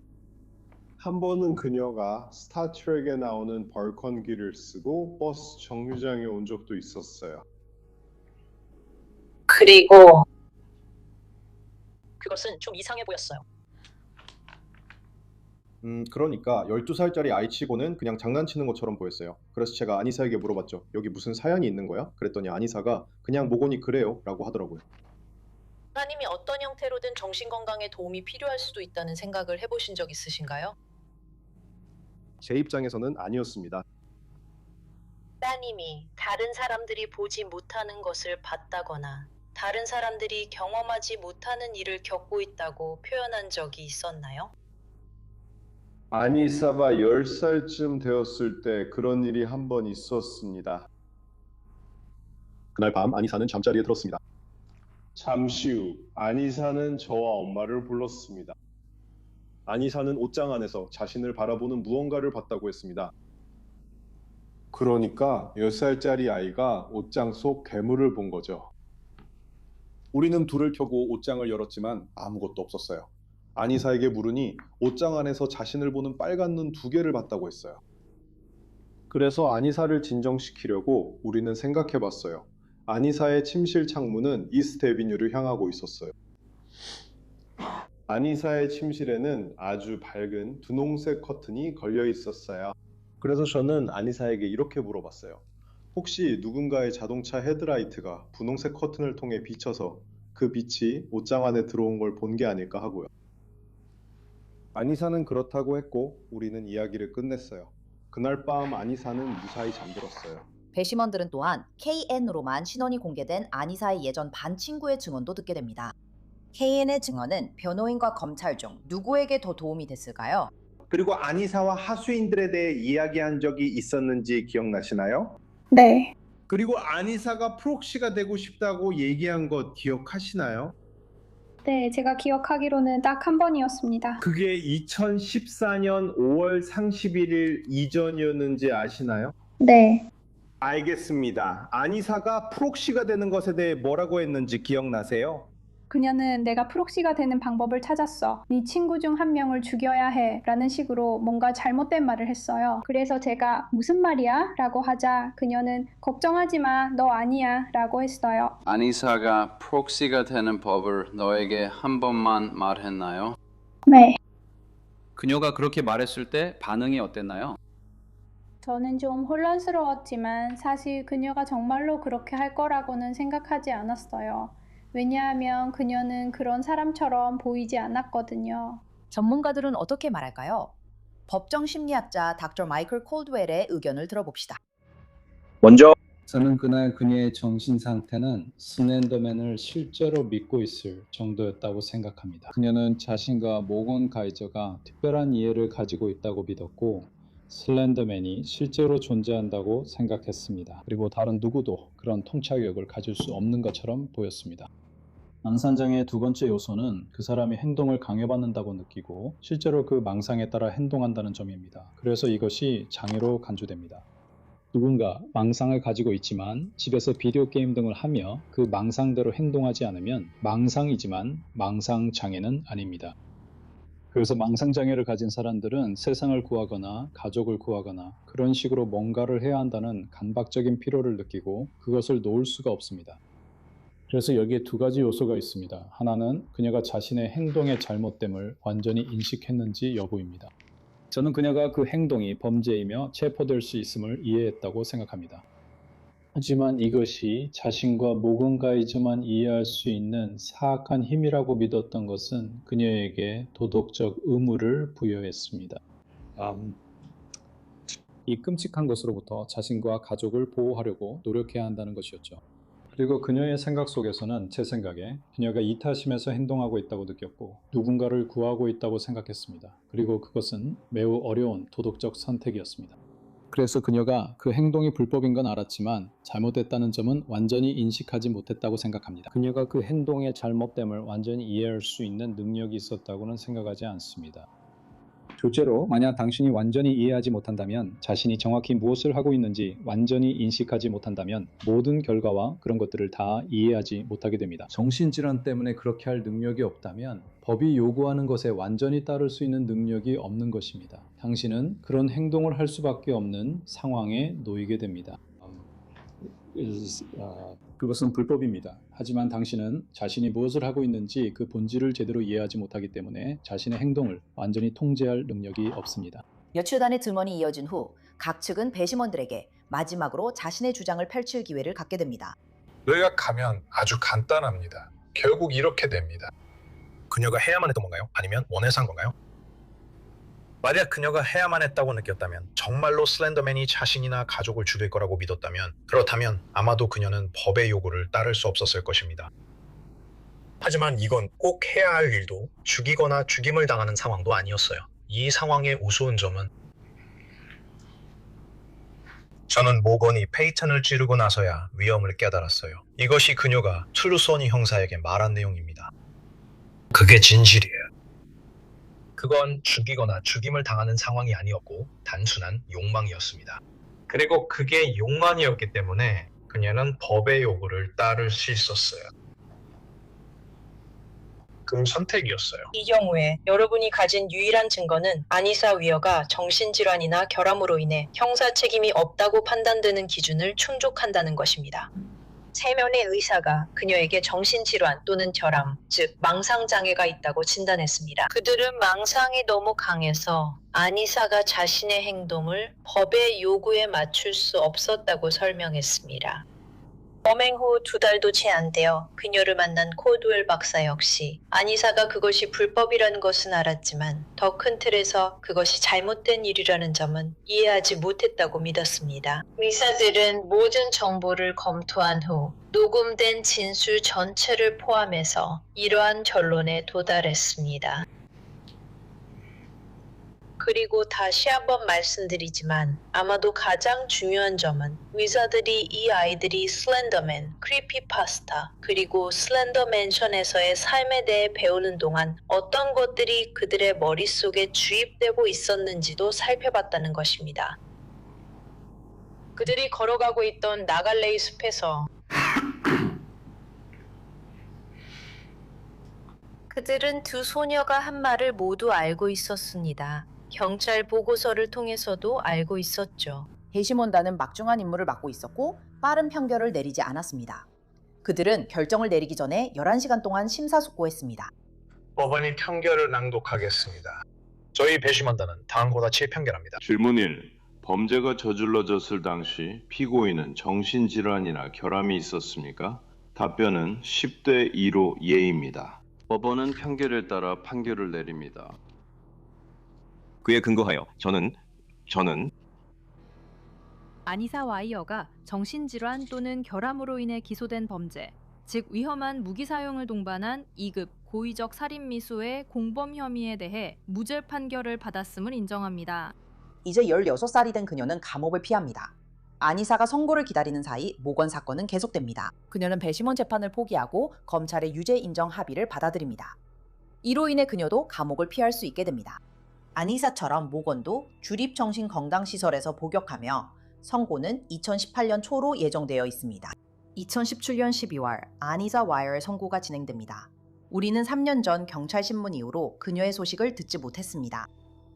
한 번은 그녀가 스타트rek에 나오는 벌컨기를 쓰고 버스 정류장에 온 적도 있었어요. 그리고 그것은 좀 이상해 보였어요. 그러니까 12살짜리 아이치고는 그냥 장난치는 것처럼 보였어요. 그래서 제가 아니사에게 물어봤죠. 여기 무슨 사연이 있는 거야? 그랬더니 아니사가 그냥 모건이 그래요 라고 하더라고요. 하나님이 어떤 형태로든 정신건강에 도움이 필요할 수도 있다는 생각을 해보신 적 있으신가요? 제 입장에서는 아니었습니다. 하나님이 다른 사람들이 보지 못하는 것을 봤다거나 다른 사람들이 경험하지 못하는 일을 겪고 있다고 표현한 적이 있었나요? 아니사가 10살쯤 되었을 때 그런 일이 한 번 있었습니다. 그날 밤 아니사는 잠자리에 들었습니다. 잠시 후 아니사는 저와 엄마를 불렀습니다. 아니사는 옷장 안에서 자신을 바라보는 무언가를 봤다고 했습니다. 그러니까 10살짜리 아이가 옷장 속 괴물을 본 거죠. 우리는 불을 켜고 옷장을 열었지만 아무것도 없었어요. 아니사에게 물으니 옷장 안에서 자신을 보는 빨간 눈 2개를 봤다고 했어요. 그래서 아니사를 진정시키려고 우리는 생각해봤어요. 아니사의 침실 창문은 이스트 애비뉴를 향하고 있었어요. 아니사의 침실에는 아주 밝은 분홍색 커튼이 걸려 있었어요. 그래서 저는 아니사에게 이렇게 물어봤어요. 혹시 누군가의 자동차 헤드라이트가 분홍색 커튼을 통해 비쳐서 그 빛이 옷장 안에 들어온 걸 본 게 아닐까 하고요. 아니사는 그렇다고 했고 우리는 이야기를 끝냈어요. 그날 밤 아니사는 무사히 잠들었어요. 배심원들은 또한 KN으로만 신원이 공개된 아니사의 예전 반 친구의 증언도 듣게 됩니다. KN의 증언은 변호인과 검찰 중 누구에게 더 도움이 됐을까요? 그리고 아니사와 하수인들에 대해 이야기한 적이 있었는지 기억나시나요? 네. 그리고 아니사가 프록시가 되고 싶다고 얘기한 것 기억하시나요? 네, 제가 기억하기로는 딱 한 번이었습니다. 그게 2014년 5월 31일 이전이었는지 아시나요? 네. 알겠습니다. 아니사가 프록시가 되는 것에 대해 뭐라고 했는지 기억나세요? 그녀는 내가 프록시가 되는 방법을 찾았어. 네 친구 중 한 명을 죽여야 해. 라는 식으로 뭔가 잘못된 말을 했어요. 그래서 제가 무슨 말이야? 라고 하자 그녀는 걱정하지 마. 너 아니야. 라고 했어요. 아니사가 프록시가 되는 법을 너에게 한 번만 말했나요? 네. 그녀가 그렇게 말했을 때 반응이 어땠나요? 저는 좀 혼란스러웠지만 사실 그녀가 정말로 그렇게 할 거라고는 생각하지 않았어요. 왜냐하면 그녀는 그런 사람처럼 보이지 않았거든요. 전문가들은 어떻게 말할까요? 법정 심리학자 닥터 마이클 콜드웰의 의견을 들어봅시다. 먼저 저는 그날 그녀의 정신 상태는 슬렌더맨을 실제로 믿고 있을 정도였다고 생각합니다. 그녀는 자신과 모건 가이저가 특별한 이해를 가지고 있다고 믿었고 슬렌더맨이 실제로 존재한다고 생각했습니다. 그리고 다른 누구도 그런 통찰력을 가질 수 없는 것처럼 보였습니다. 망상장애의 두 번째 요소는 그 사람이 행동을 강요받는다고 느끼고 실제로 그 망상에 따라 행동한다는 점입니다. 그래서 이것이 장애로 간주됩니다. 누군가 망상을 가지고 있지만 집에서 비디오 게임 등을 하며 그 망상대로 행동하지 않으면 망상이지만 망상 장애는 아닙니다. 그래서 망상장애를 가진 사람들은 세상을 구하거나 가족을 구하거나 그런 식으로 뭔가를 해야 한다는 강박적인 필요를 느끼고 그것을 놓을 수가 없습니다. 그래서 여기에 두 가지 요소가 있습니다. 하나는 그녀가 자신의 행동의 잘못됨을 완전히 인식했는지 여부입니다. 저는 그녀가 그 행동이 범죄이며 체포될 수 있음을 이해했다고 생각합니다. 하지만 이것이 자신과 모건 가이저만 이해할 수 있는 사악한 힘이라고 믿었던 것은 그녀에게 도덕적 의무를 부여했습니다. 이 끔찍한 것으로부터 자신과 가족을 보호하려고 노력해야 한다는 것이었죠. 그리고 그녀의 생각 속에서는 제 생각에 그녀가 이타심에서 행동하고 있다고 느꼈고 누군가를 구하고 있다고 생각했습니다. 그리고 그것은 매우 어려운 도덕적 선택이었습니다. 그래서 그녀가 그 행동이 불법인 건 알았지만 잘못됐다는 점은 완전히 인식하지 못했다고 생각합니다. 그녀가 그 행동의 잘못됨을 완전히 이해할 수 있는 능력이 있었다고는 생각하지 않습니다. 둘째로, 만약 당신이 완전히 이해하지 못한다면, 자신이 정확히 무엇을 하고 있는지 완전히 인식하지 못한다면 모든 결과와 그런 것들을 다 이해하지 못하게 됩니다. 정신질환 때문에 그렇게 할 능력이 없다면 법이 요구하는 것에 완전히 따를 수 있는 능력이 없는 것입니다. 당신은 그런 행동을 할 수밖에 없는 상황에 놓이게 됩니다. 그것은 불법입니다. 하지만 당신은 자신이 무엇을 하고 있는지 그 본질을 제대로 이해하지 못하기 때문에 자신의 행동을 완전히 통제할 능력이 없습니다. 여추단의 증언이 이어진 후 각 측은 배심원들에게 마지막으로 자신의 주장을 펼칠 기회를 갖게 됩니다. 요약하면 아주 간단합니다. 결국 이렇게 됩니다. 그녀가 해야만 했던 건가요? 아니면 원해서 한 건가요? 만약 그녀가 해야만 했다고 느꼈다면, 정말로 슬렌더맨이 자신이나 가족을 죽일 거라고 믿었다면, 그렇다면 아마도 그녀는 법의 요구를 따를 수 없었을 것입니다. 하지만 이건 꼭 해야 할 일도 죽이거나 죽임을 당하는 상황도 아니었어요. 이 상황의 우스운 점은 저는 모건이 페이턴을 찌르고 나서야 위험을 깨달았어요. 이것이 그녀가 툴루소니 형사에게 말한 내용입니다. 그게 진실이에요. 그건 죽이거나 죽임을 당하는 상황이 아니었고 단순한 욕망이었습니다. 그리고 그게 욕망이었기 때문에 그녀는 법의 요구를 따를 수 있었어요. 그 선택이었어요. 이 경우에 여러분이 가진 유일한 증거는 아니사 위어가 정신질환이나 결함으로 인해 형사 책임이 없다고 판단되는 기준을 충족한다는 것입니다. 3명의 의사가 그녀에게 정신질환 또는 결함, 즉 망상장애가 있다고 진단했습니다. 그들은 망상이 너무 강해서 아니사가 자신의 행동을 법의 요구에 맞출 수 없었다고 설명했습니다. 범행 후 2달도 채 안 되어 그녀를 만난 콜드웰 박사 역시 아니사가 그것이 불법이라는 것은 알았지만 더 큰 틀에서 그것이 잘못된 일이라는 점은 이해하지 못했다고 믿었습니다. 의사들은 모든 정보를 검토한 후 녹음된 진술 전체를 포함해서 이러한 결론에 도달했습니다. 그리고 다시 한번 말씀드리지만 아마도 가장 중요한 점은 의사들이 이 아이들이 슬렌더맨, 크리피파스타, 그리고 슬렌더 맨션에서의 삶에 대해 배우는 동안 어떤 것들이 그들의 머릿속에 주입되고 있었는지도 살펴봤다는 것입니다. 그들이 걸어가고 있던 나갈레이 숲에서 그들은 두 소녀가 한 말을 모두 알고 있었습니다. 경찰 보고서를 통해서도 알고 있었죠. 배심원단은 막중한 임무를 맡고 있었고 빠른 판결을 내리지 않았습니다. 그들은 결정을 내리기 전에 11시간 동안 심사숙고했습니다. 법원이 판결을 낭독하겠습니다. 저희 배심원단은 다음보다 재판결합니다. 질문 1. 범죄가 저질러졌을 당시 피고인은 정신질환이나 결함이 있었습니까? 답변은 10대 2로 예입니다. 법원은 판결에 따라 판결을 내립니다. 그에 근거하여 저는 아니사 와이어가 정신질환 또는 결함으로 인해 기소된 범죄, 즉 위험한 무기 사용을 동반한 2급 고의적 살인 미수의 공범 혐의에 대해 무죄 판결을 받았음을 인정합니다. 이제 16살이 된 그녀는 감옥을 피합니다. 아니사가 선고를 기다리는 사이 모건 사건은 계속됩니다. 그녀는 배심원 재판을 포기하고 검찰의 유죄 인정 합의를 받아들입니다. 이로 인해 그녀도 감옥을 피할 수 있게 됩니다. 아니사처럼 모건도 주립정신건강시설에서 복역하며 선고는 2018년 초로 예정되어 있습니다. 2017년 12월 아니사 와이어의 선고가 진행됩니다. 우리는 3년 전 경찰신문 이후로 그녀의 소식을 듣지 못했습니다.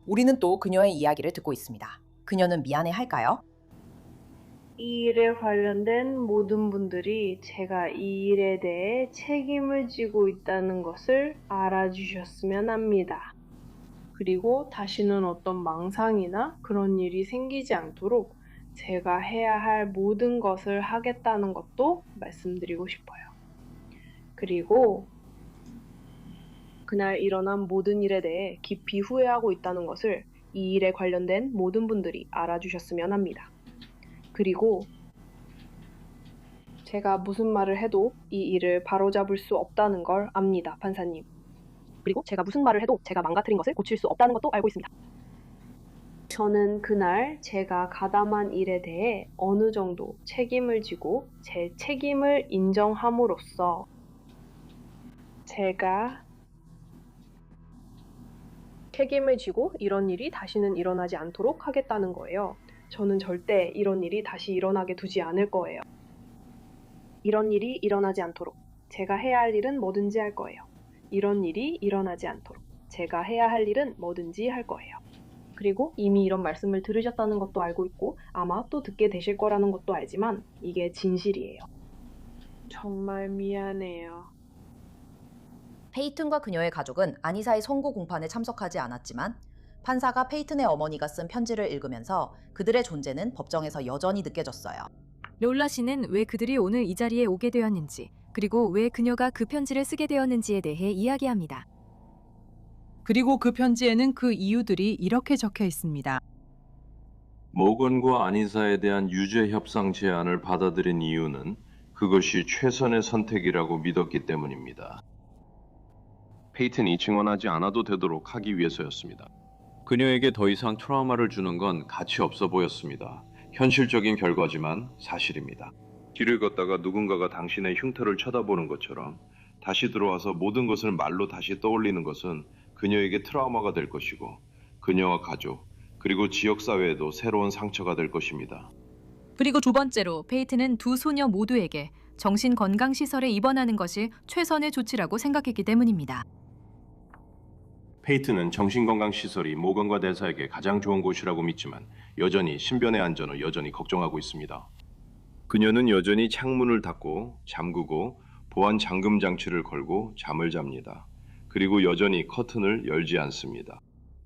우리는 또 그녀의 이야기를 듣고 있습니다. 그녀는 미안해할까요? 이 일에 관련된 모든 분들이 제가 이 일에 대해 책임을 지고 있다는 것을 알아주셨으면 합니다. 그리고 다시는 어떤 망상이나 그런 일이 생기지 않도록 제가 해야 할 모든 것을 하겠다는 것도 말씀드리고 싶어요. 그리고 그날 일어난 모든 일에 대해 깊이 후회하고 있다는 것을 이 일에 관련된 모든 분들이 알아주셨으면 합니다. 그리고 제가 무슨 말을 해도 이 일을 바로잡을 수 없다는 걸 압니다, 판사님. 그리고 제가 무슨 말을 해도 제가 망가뜨린 것을 고칠 수 없다는 것도 알고 있습니다. 저는 그날 제가 가담한 일에 대해 어느 정도 책임을 지고 제 책임을 인정함으로써 제가 책임을 지고 이런 일이 다시는 일어나지 않도록 하겠다는 거예요. 저는 절대 이런 일이 다시 일어나게 두지 않을 거예요. 이런 일이 일어나지 않도록 제가 해야 할 일은 뭐든지 할 거예요. 이런 일이 일어나지 않도록 제가 해야 할 일은 뭐든지 할 거예요. 그리고 이미 이런 말씀을 들으셨다는 것도 알고 있고 아마 또 듣게 되실 거라는 것도 알지만 이게 진실이에요. 정말 미안해요. 페이튼과 그녀의 가족은 아니사의 선고 공판에 참석하지 않았지만 판사가 페이튼의 어머니가 쓴 편지를 읽으면서 그들의 존재는 법정에서 여전히 느껴졌어요. 롤라 씨는 왜 그들이 오늘 이 자리에 오게 되었는지, 그리고 왜 그녀가 그 편지를 쓰게 되었는지에 대해 이야기합니다. 그리고 그 편지에는 그 이유들이 이렇게 적혀 있습니다. 모건과 아니사에 대한 유죄 협상 제안을 받아들인 이유는 그것이 최선의 선택이라고 믿었기 때문입니다. 페이튼이 증언하지 않아도 되도록 하기 위해서였습니다. 그녀에게 더 이상 트라우마를 주는 건 가치 없어 보였습니다. 현실적인 결과지만 사실입니다. 길을 걷다가 누군가가 당신의 흉터를 쳐다보는 것처럼 다시 들어와서 모든 것을 말로 다시 떠올리는 것은 그녀에게 트라우마가 될 것이고 그녀와 가족 그리고 지역사회에도 새로운 상처가 될 것입니다. 그리고 두 번째로 페이튼은 두 소녀 모두에게 정신건강시설에 입원하는 것이 최선의 조치라고 생각했기 때문입니다. 페이튼은 정신건강시설이 모건과 대사에게 가장 좋은 곳이라고 믿지만 여전히 신변의 안전을 여전히 걱정하고 있습니다. 그녀는 여전히 창문을 닫고 잠그고 보안 잠금 장치를 걸고 잠을 잡니다. 그리고 여전히 커튼을 열지 않습니다.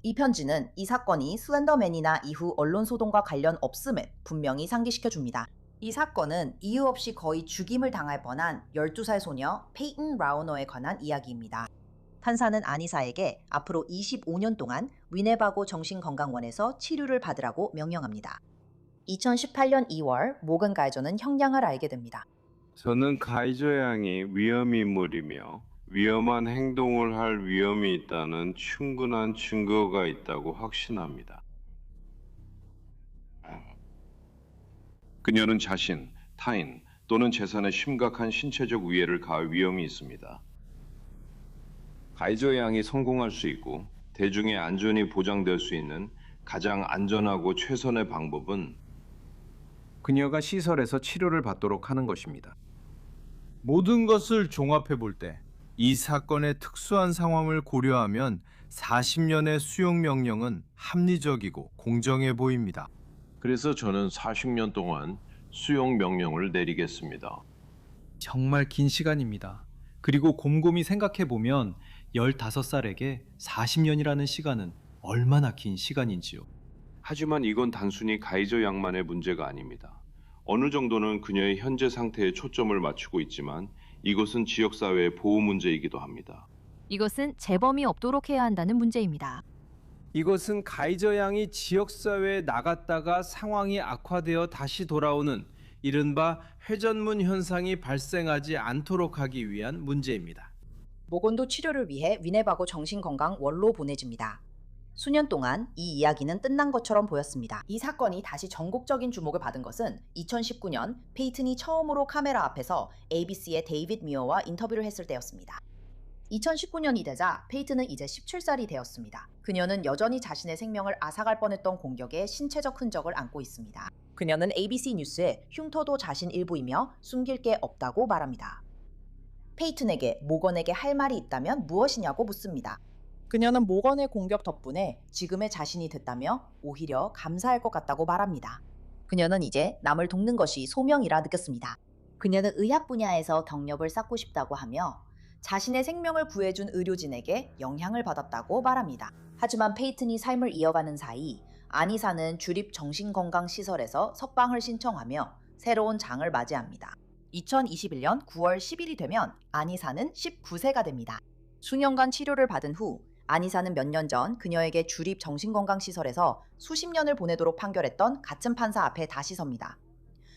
이 편지는 이 사건이 슬렌더맨이나 이후 언론 소동과 관련 없음을 분명히 상기시켜 줍니다. 이 사건은 이유 없이 거의 죽임을 당할 뻔한 12살 소녀 페이튼 라우너에 관한 이야기입니다. 판사는 아니사에게 앞으로 25년 동안 위네바고 정신건강원에서 치료를 받으라고 명령합니다. 2018년 2월 모건 가이저는 형량을 알게 됩니다. 저는 가이저 양이 위험인물이며 위험한 행동을 할 위험이 있다는 충분한 증거가 있다고 확신합니다. 그녀는 자신, 타인 또는 재산에 심각한 신체적 위해를 가할 위험이 있습니다. 가이저 양이 성공할 수 있고 대중의 안전이 보장될 수 있는 가장 안전하고 최선의 방법은 그녀가 시설에서 치료를 받도록 하는 것입니다. 모든 것을 종합해 볼 때 이 사건의 특수한 상황을 고려하면 40년의 수용 명령은 합리적이고 공정해 보입니다. 그래서 저는 40년 동안 수용 명령을 내리겠습니다. 정말 긴 시간입니다. 그리고 곰곰이 생각해 보면 15살에게 40년이라는 시간은 얼마나 긴 시간인지요. 하지만 이건 단순히 가이저 양만의 문제가 아닙니다. 어느 정도는 그녀의 현재 상태에 초점을 맞추고 있지만 이것은 지역사회의 보호 문제이기도 합니다. 이것은 재범이 없도록 해야 한다는 문제입니다. 이것은 가이저 양이 지역사회에 나갔다가 상황이 악화되어 다시 돌아오는 이른바 회전문 현상이 발생하지 않도록 하기 위한 문제입니다. 모건도 치료를 위해 위네바고 정신건강원로 보내집니다. 수년 동안 이 이야기는 끝난 것처럼 보였습니다. 이 사건이 다시 전국적인 주목을 받은 것은 2019년 페이튼이 처음으로 카메라 앞에서 ABC의 데이빗 미어와 인터뷰를 했을 때였습니다. 2019년이 되자 페이튼은 이제 17살이 되었습니다. 그녀는 여전히 자신의 생명을 앗아갈 뻔했던 공격의 신체적 흔적을 안고 있습니다. 그녀는 ABC 뉴스에 흉터도 자신 일부이며 숨길 게 없다고 말합니다. 페이튼에게 모건에게 할 말이 있다면 무엇이냐고 묻습니다. 그녀는 모건의 공격 덕분에 지금의 자신이 됐다며 오히려 감사할 것 같다고 말합니다. 그녀는 이제 남을 돕는 것이 소명이라 느꼈습니다. 그녀는 의학 분야에서 경력을 쌓고 싶다고 하며 자신의 생명을 구해준 의료진에게 영향을 받았다고 말합니다. 하지만 페이튼이 삶을 이어가는 사이 안이사는 주립 정신건강시설에서 석방을 신청하며 새로운 장을 맞이합니다. 2021년 9월 10일이 되면 안이사는 19세가 됩니다. 수년간 치료를 받은 후 안이사는 몇 년 전 그녀에게 주립 정신건강시설에서 수십 년을 보내도록 판결했던 같은 판사 앞에 다시 섭니다.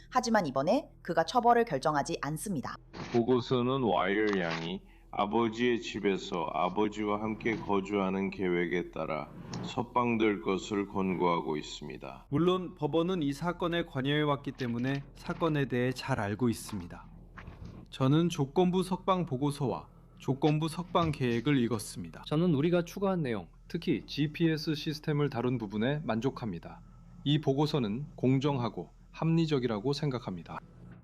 하지만 이번에 그가 처벌을 결정하지 않습니다. 보고서는 와이어 양이 아버지의 집에서 아버지와 함께 거주하는 계획에 따라 석방될 것을 권고하고 있습니다. 물론 법원은 이 사건에 관여해왔기 때문에 사건에 대해 잘 알고 있습니다. 저는 조건부 석방 보고서와 조건부 석방 계획을 읽었습니다. 저는 우리가 추가한 내용, 특히 GPS 시스템을 다룬 부분에 만족합니다. 이 보고서는 공정하고 합리적이라고 생각합니다.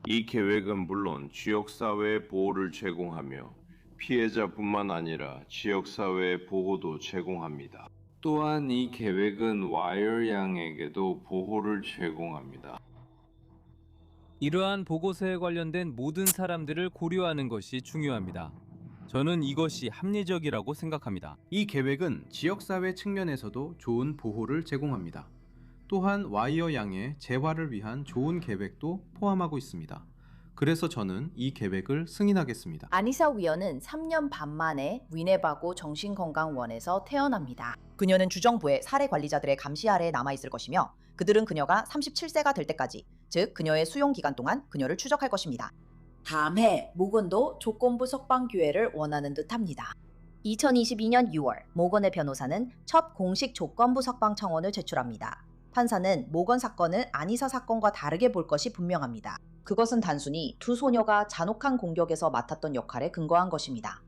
이 계획은 물론 지역사회에 보호를 제공하며 피해자뿐만 아니라 지역사회의 보호도 제공합니다. 또한 이 계획은 와이어 양에게도 보호를 제공합니다. 이러한 보고서에 관련된 모든 사람들을 고려하는 것이 중요합니다. 저는 이것이 합리적이라고 생각합니다. 이 계획은 지역사회 측면에서도 좋은 보호를 제공합니다. 또한 와이어 양의 재활을 위한 좋은 계획도 포함하고 있습니다. 그래서 저는 이 계획을 승인하겠습니다. 아니사 위어는 3년 반 만에 위네바고 정신건강원에서 태어납니다. 그녀는 주정부의 사례 관리자들의 감시 아래에 남아있을 것이며 그들은 그녀가 37세가 될 때까지, 즉 그녀의 수용 기간 동안 그녀를 추적할 것입니다. 다음 해 모건도 조건부 석방 기회를 원하는 듯합니다. 2022년 6월 모건의 변호사는 첫 공식 조건부 석방 청원을 제출합니다. 판사는 모건 사건을 아니사 사건과 다르게 볼 것이 분명합니다. 그것은 단순히 두 소녀가 잔혹한 공격에서 맡았던 역할에 근거한 것입니다.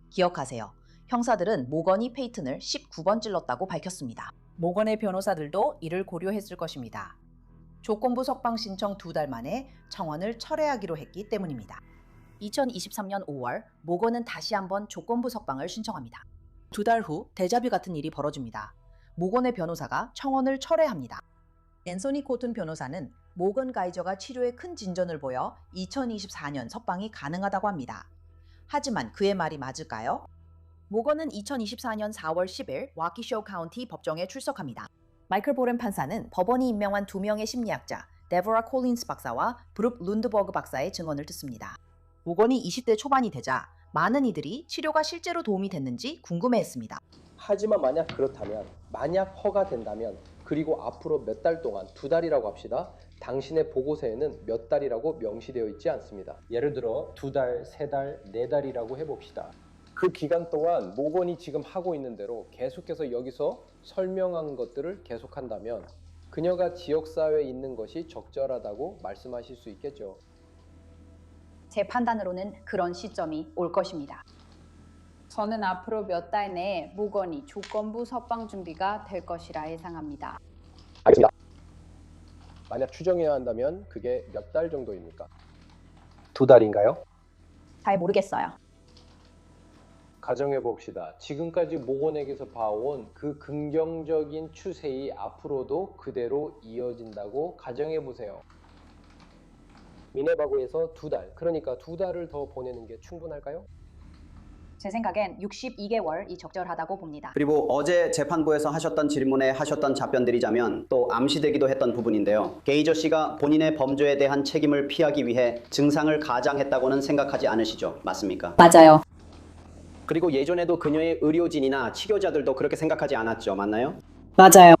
기억하세요. 형사들은 모건이 페이튼을 19번 찔렀다고 밝혔습니다. 모건의 변호사들도 이를 고려했을 것입니다. 조건부 석방 신청 2달 만에 청원을 철회하기로 했기 때문입니다. 2023년 5월 모건은 다시 한번 조건부 석방을 신청합니다. 2달 후 데자뷰 같은 일이 벌어집니다. 모건의 변호사가 청원을 철회합니다. 앤서니 코튼 변호사는 모건 가이저가 치료에 큰 진전을 보여 2024년 석방이 가능하다고 합니다. 하지만 그의 말이 맞을까요? 모건은 2024년 4월 10일 와키쇼 카운티 법정에 출석합니다. 마이클 보렌 판사는 법원이 임명한 2명의 심리학자 데보라 콜린스 박사와 브룩 룬드버그 박사의 증언을 듣습니다. 모건이 20대 초반이 되자 많은 이들이 치료가 실제로 도움이 됐는지 궁금해했습니다. 하지만 만약 그렇다면, 만약 허가된다면, 그리고 앞으로 몇 달 동안, 2달이라고 합시다. 당신의 보고서에는 몇 달이라고 명시되어 있지 않습니다. 예를 들어 2달, 3달, 4달이라고 해봅시다. 그 기간 동안 모건이 지금 하고 있는 대로 계속해서 여기서 설명한 것들을 계속한다면 그녀가 지역사회에 있는 것이 적절하다고 말씀하실 수 있겠죠. 제 판단으로는 그런 시점이 올 것입니다. 저는 앞으로 몇 달 내에 모건이 조건부 석방 준비가 될 것이라 예상합니다. 알겠습니다. 만약 추정해야 한다면 그게 몇 달 정도입니까? 2달인가요? 잘 모르겠어요. 가정해 봅시다. 지금까지 모건에게서 봐온 그 긍정적인 추세이 앞으로도 그대로 이어진다고 가정해 보세요. 미네바고에서 2달, 그러니까 2달을 더 보내는 게 충분할까요? 제 생각엔 62개월이 적절하다고 봅니다. 그리고 어제 재판부에서 하셨던 질문에 하셨던 답변드리자면 또 암시되기도 했던 부분인데요. 게이저 씨가 본인의 범죄에 대한 책임을 피하기 위해 증상을 가장했다고는 생각하지 않으시죠? 맞습니까? 맞아요. 그리고 예전에도 그녀의 의료진이나 치료자들도 그렇게 생각하지 않았죠? 맞나요? 맞아요.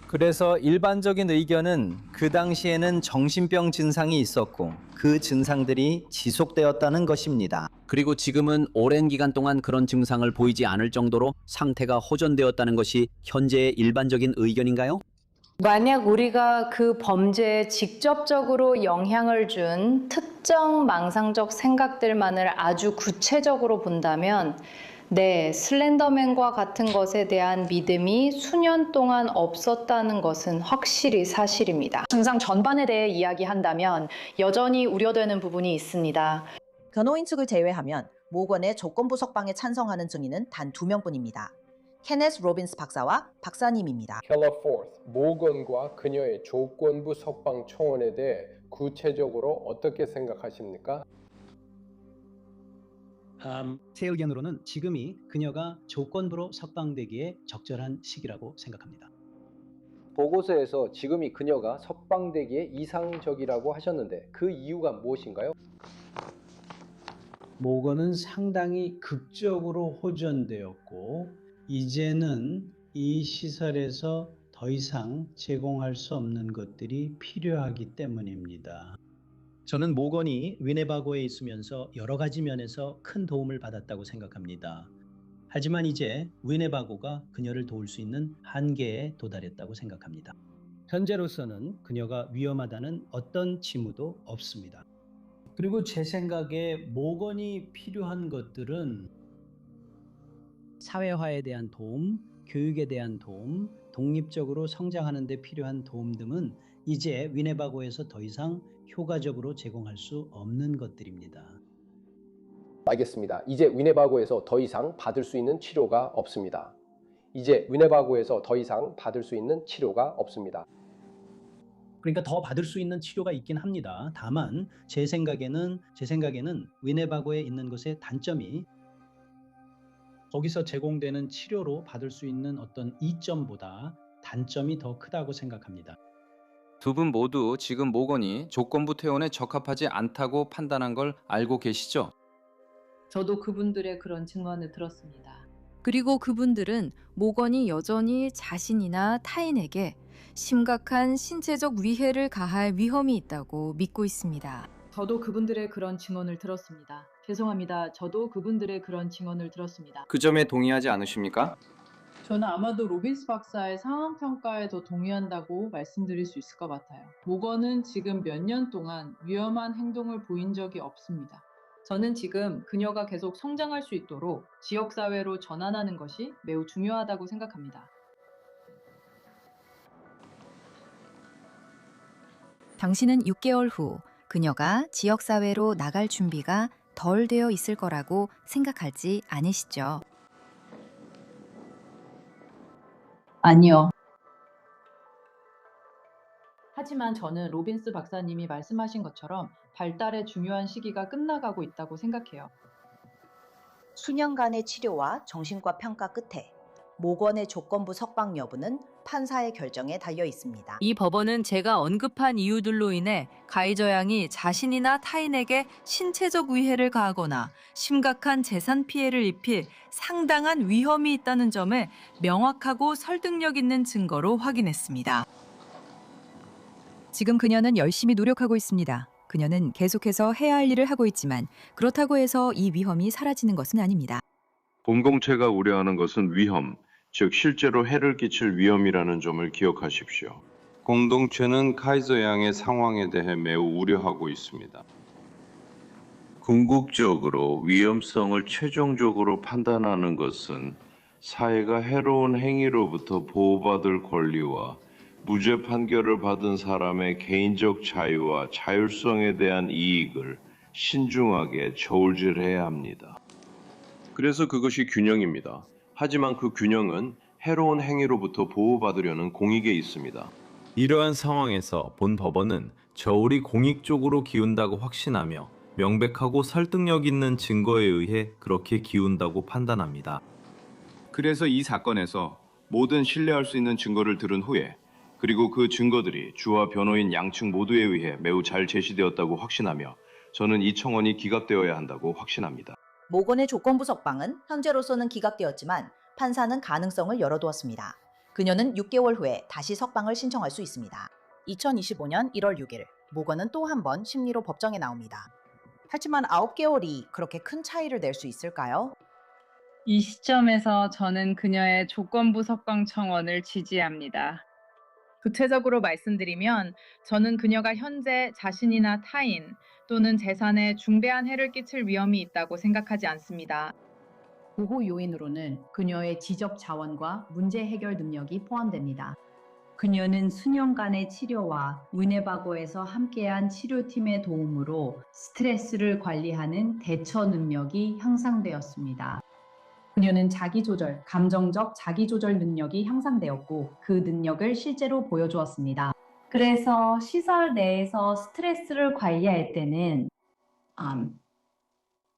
그래서 일반적인 의견은 그 당시에는 정신병 증상이 있었고 그 증상들이 지속되었다는 것입니다. 그리고 지금은 오랜 기간 동안 그런 증상을 보이지 않을 정도로 상태가 호전되었다는 것이 현재의 일반적인 의견인가요? 만약 우리가 그 범죄에 직접적으로 영향을 준 특정 망상적 생각들만을 아주 구체적으로 본다면 네, 슬렌더맨과 같은 것에 대한 믿음이 수년 동안 없었다는 것은 확실히 사실입니다. 증상 전반에 대해 이야기한다면 여전히 우려되는 부분이 있습니다. 변호인 측을 제외하면 모건의 조건부 석방에 찬성하는 증인은 단 2명뿐입니다. 케네스 로빈스 박사와 박사님입니다. 켈러 포스, 모건과 그녀의 조건부 석방 청원에 대해 구체적으로 어떻게 생각하십니까? 제 의견으로는 지금이 그녀가 조건부로 석방되기에 적절한 시기라고 생각합니다. 보고서에서 지금 이 그녀가 석방되기에 이상적이라고 하셨는데 그 이유가 무엇인가요? 모건은 상당히 극적으로 호전되었고 이제는 이 시설에서 더 이상 제공할 수 없는 것들이 필요하기 때문입니다. 저는 모건이 위네바고에 있으면서 여러 가지 면에서 큰 도움을 받았다고 생각합니다. 하지만 이제 위네바고가 그녀를 도울 수 있는 한계에 도달했다고 생각합니다. 현재로서는 그녀가 위험하다는 어떤 징후도 없습니다. 그리고 제 생각에 모건이 필요한 것들은 사회화에 대한 도움, 교육에 대한 도움, 독립적으로 성장하는 데 필요한 도움 등은 이제 위네바고에서 더 이상 효과적으로 제공할 수 없는 것들입니다. 알겠습니다. 이제 위네바고에서 더 이상 받을 수 있는 치료가 없습니다. 이제 위네바고에서 더 이상 받을 수 있는 치료가 없습니다. 그러니까 더 받을 수 있는 치료가 있긴 합니다. 다만 제 생각에는 위네바고에 있는 것의 단점이 거기서 제공되는 치료로 받을 수 있는 어떤 이점보다 단점이 더 크다고 생각합니다. 두 분 모두 지금 모건이 조건부 퇴원에 적합하지 않다고 판단한 걸 알고 계시죠? 저도 그분들의 그런 증언을 들었습니다. 그리고 그분들은 모건이 여전히 자신이나 타인에게 심각한 신체적 위해를 가할 위험이 있다고 믿고 있습니다. 저도 그분들의 그런 증언을 들었습니다. 죄송합니다. 저도 그분들의 그런 증언을 들었습니다. 그 점에 동의하지 않으십니까? 저는 아마도 로빈스 박사의 상황 평가에 더 동의한다고 말씀드릴 수 있을 것 같아요. 모건은 지금 몇 년 동안 위험한 행동을 보인 적이 없습니다. 저는 지금 그녀가 계속 성장할 수 있도록 지역사회로 전환하는 것이 매우 중요하다고 생각합니다. 당신은 6개월 후 그녀가 지역사회로 나갈 준비가 덜 되어 있을 거라고 생각하지 않으시죠? 아니요. 하지만 저는 로빈스 박사님이 말씀하신 것처럼 발달의 중요한 시기가 끝나가고 있다고 생각해요. 수년간의 치료와 정신과 평가 끝에 모건의 조건부 석방 여부는 판사의 결정에 달려 있습니다. 이 법원은 제가 언급한 이유들로 인해 가이저 양이 자신이나 타인에게 신체적 위해를 가하거나 심각한 재산 피해를 입힐 상당한 위험이 있다는 점을 명확하고 설득력 있는 증거로 확인했습니다. 지금 그녀는 열심히 노력하고 있습니다. 그녀는 계속해서 해야 할 일을 하고 있지만 그렇다고 해서 이 위험이 사라지는 것은 아닙니다. 공동체가 우려하는 것은 위험, 즉 실제로 해를 끼칠 위험이라는 점을 기억하십시오. 공동체는 카이저 양의 상황에 대해 매우 우려하고 있습니다. 궁극적으로 위험성을 최종적으로 판단하는 것은 사회가 해로운 행위로부터 보호받을 권리와 무죄 판결을 받은 사람의 개인적 자유와 자율성에 대한 이익을 신중하게 저울질해야 합니다. 그래서 그것이 균형입니다. 하지만 그 균형은 해로운 행위로부터 보호받으려는 공익에 있습니다. 이러한 상황에서 본 법원은 저울이 공익 쪽으로 기운다고 확신하며 명백하고 설득력 있는 증거에 의해 그렇게 기운다고 판단합니다. 그래서 이 사건에서 모든 신뢰할 수 있는 증거를 들은 후에 그리고 그 증거들이 주와 변호인 양측 모두에 의해 매우 잘 제시되었다고 확신하며 저는 이 청원이 기각되어야 한다고 확신합니다. 모건의 조건부 석방은 현재로서는 기각되었지만 판사는 가능성을 열어두었습니다. 그녀는 6개월 후에 다시 석방을 신청할 수 있습니다. 2025년 1월 6일, 모건은 또 한 번 심리로 법정에 나옵니다. 하지만 9개월이 그렇게 큰 차이를 낼 수 있을까요? 이 시점에서 저는 그녀의 조건부 석방 청원을 지지합니다. 구체적으로 말씀드리면 저는 그녀가 현재 자신이나 타인 또는 재산에 중대한 해를 끼칠 위험이 있다고 생각하지 않습니다. 보호 요인으로는 그녀의 지적 자원과 문제 해결 능력이 포함됩니다. 그녀는 수년간의 치료와 위네바고에서 함께한 치료팀의 도움으로 스트레스를 관리하는 대처 능력이 향상되었습니다. 그녀는 자기조절, 감정적 자기조절 능력이 향상되었고 그 능력을 실제로 보여주었습니다. 그래서 시설 내에서 스트레스를 관리할 때는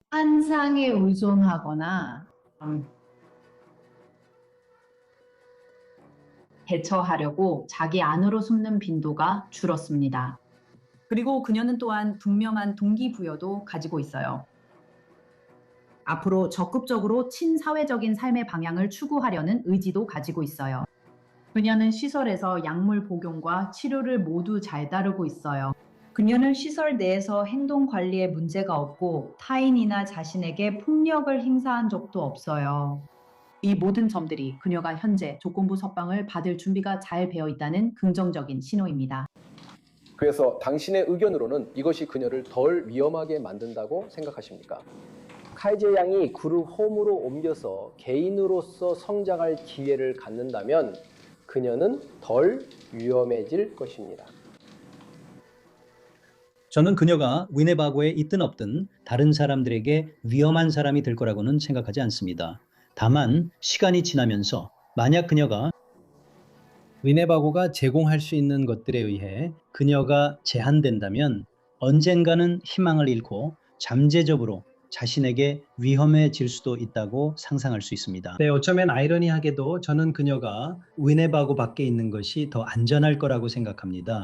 환상에 의존하거나 대처하려고 자기 안으로 숨는 빈도가 줄었습니다. 그리고 그녀는 또한 분명한 동기부여도 가지고 있어요. 앞으로 적극적으로 친사회적인 삶의 방향을 추구하려는 의지도 가지고 있어요. 그녀는 시설에서 약물 복용과 치료를 모두 잘 다루고 있어요. 그녀는 시설 내에서 행동 관리에 문제가 없고 타인이나 자신에게 폭력을 행사한 적도 없어요. 이 모든 점들이 그녀가 현재 조건부 석방을 받을 준비가 잘 되어 있다는 긍정적인 신호입니다. 그래서 당신의 의견으로는 이것이 그녀를 덜 위험하게 만든다고 생각하십니까? 카이제 양이 그룹 홈으로 옮겨서 개인으로서 성장할 기회를 갖는다면 그녀는 덜 위험해질 것입니다. 저는 그녀가 위네바고에 있든 없든 다른 사람들에게 위험한 사람이 될 거라고는 생각하지 않습니다. 다만 시간이 지나면서 만약 그녀가 위네바고가 제공할 수 있는 것들에 의해 그녀가 제한된다면 언젠가는 희망을 잃고 잠재적으로 자신에게 위험해질 수도 있다고 상상할 수 있습니다. 네, 어쩌면 아이러니하게도 저는 그녀가 위네바고 밖에 있는 것이 더 안전할 거라고 생각합니다.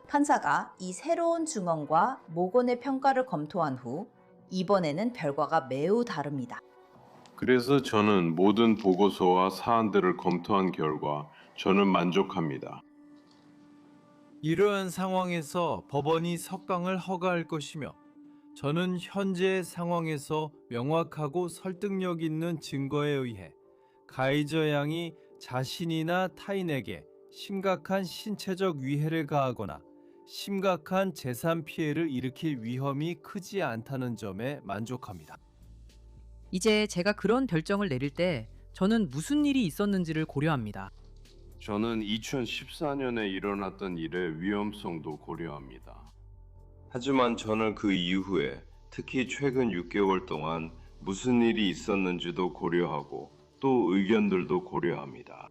판사가 이 새로운 증언과 모건의 평가를 검토한 후 이번에는 결과가 매우 다릅니다. 그래서 저는 모든 보고서와 사안들을 검토한 결과 저는 만족합니다. 이러한 상황에서 법원이 석방을 허가할 것이며 저는 현재의 상황에서 명확하고 설득력 있는 증거에 의해 가이저 양이 자신이나 타인에게 심각한 신체적 위해를 가하거나 심각한 재산 피해를 일으킬 위험이 크지 않다는 점에 만족합니다. 이제 제가 그런 결정을 내릴 때 저는 무슨 일이 있었는지를 고려합니다. 저는 2014년에 일어났던 일의 위험성도 고려합니다. 하지만 저는 그 이후에 특히 최근 6개월 동안 무슨 일이 있었는지도 고려하고 또 의견들도 고려합니다.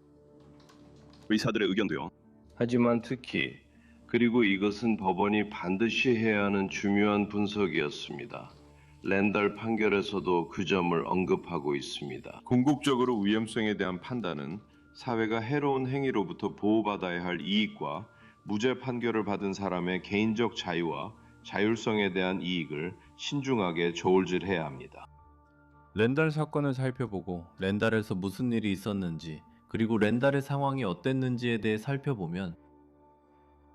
의사들의 의견도요. 하지만 특히 그리고 이것은 법원이 반드시 해야 하는 중요한 분석이었습니다. 랜달 판결에서도 그 점을 언급하고 있습니다. 궁극적으로 위험성에 대한 판단은 사회가 해로운 행위로부터 보호받아야 할 이익과 무죄 판결을 받은 사람의 개인적 자유와 자율성에 대한 이익을 신중하게 저울질해야 합니다. 랜달 사건을 살펴보고 랜달에서 무슨 일이 있었는지 그리고 랜달의 상황이 어땠는지에 대해 살펴보면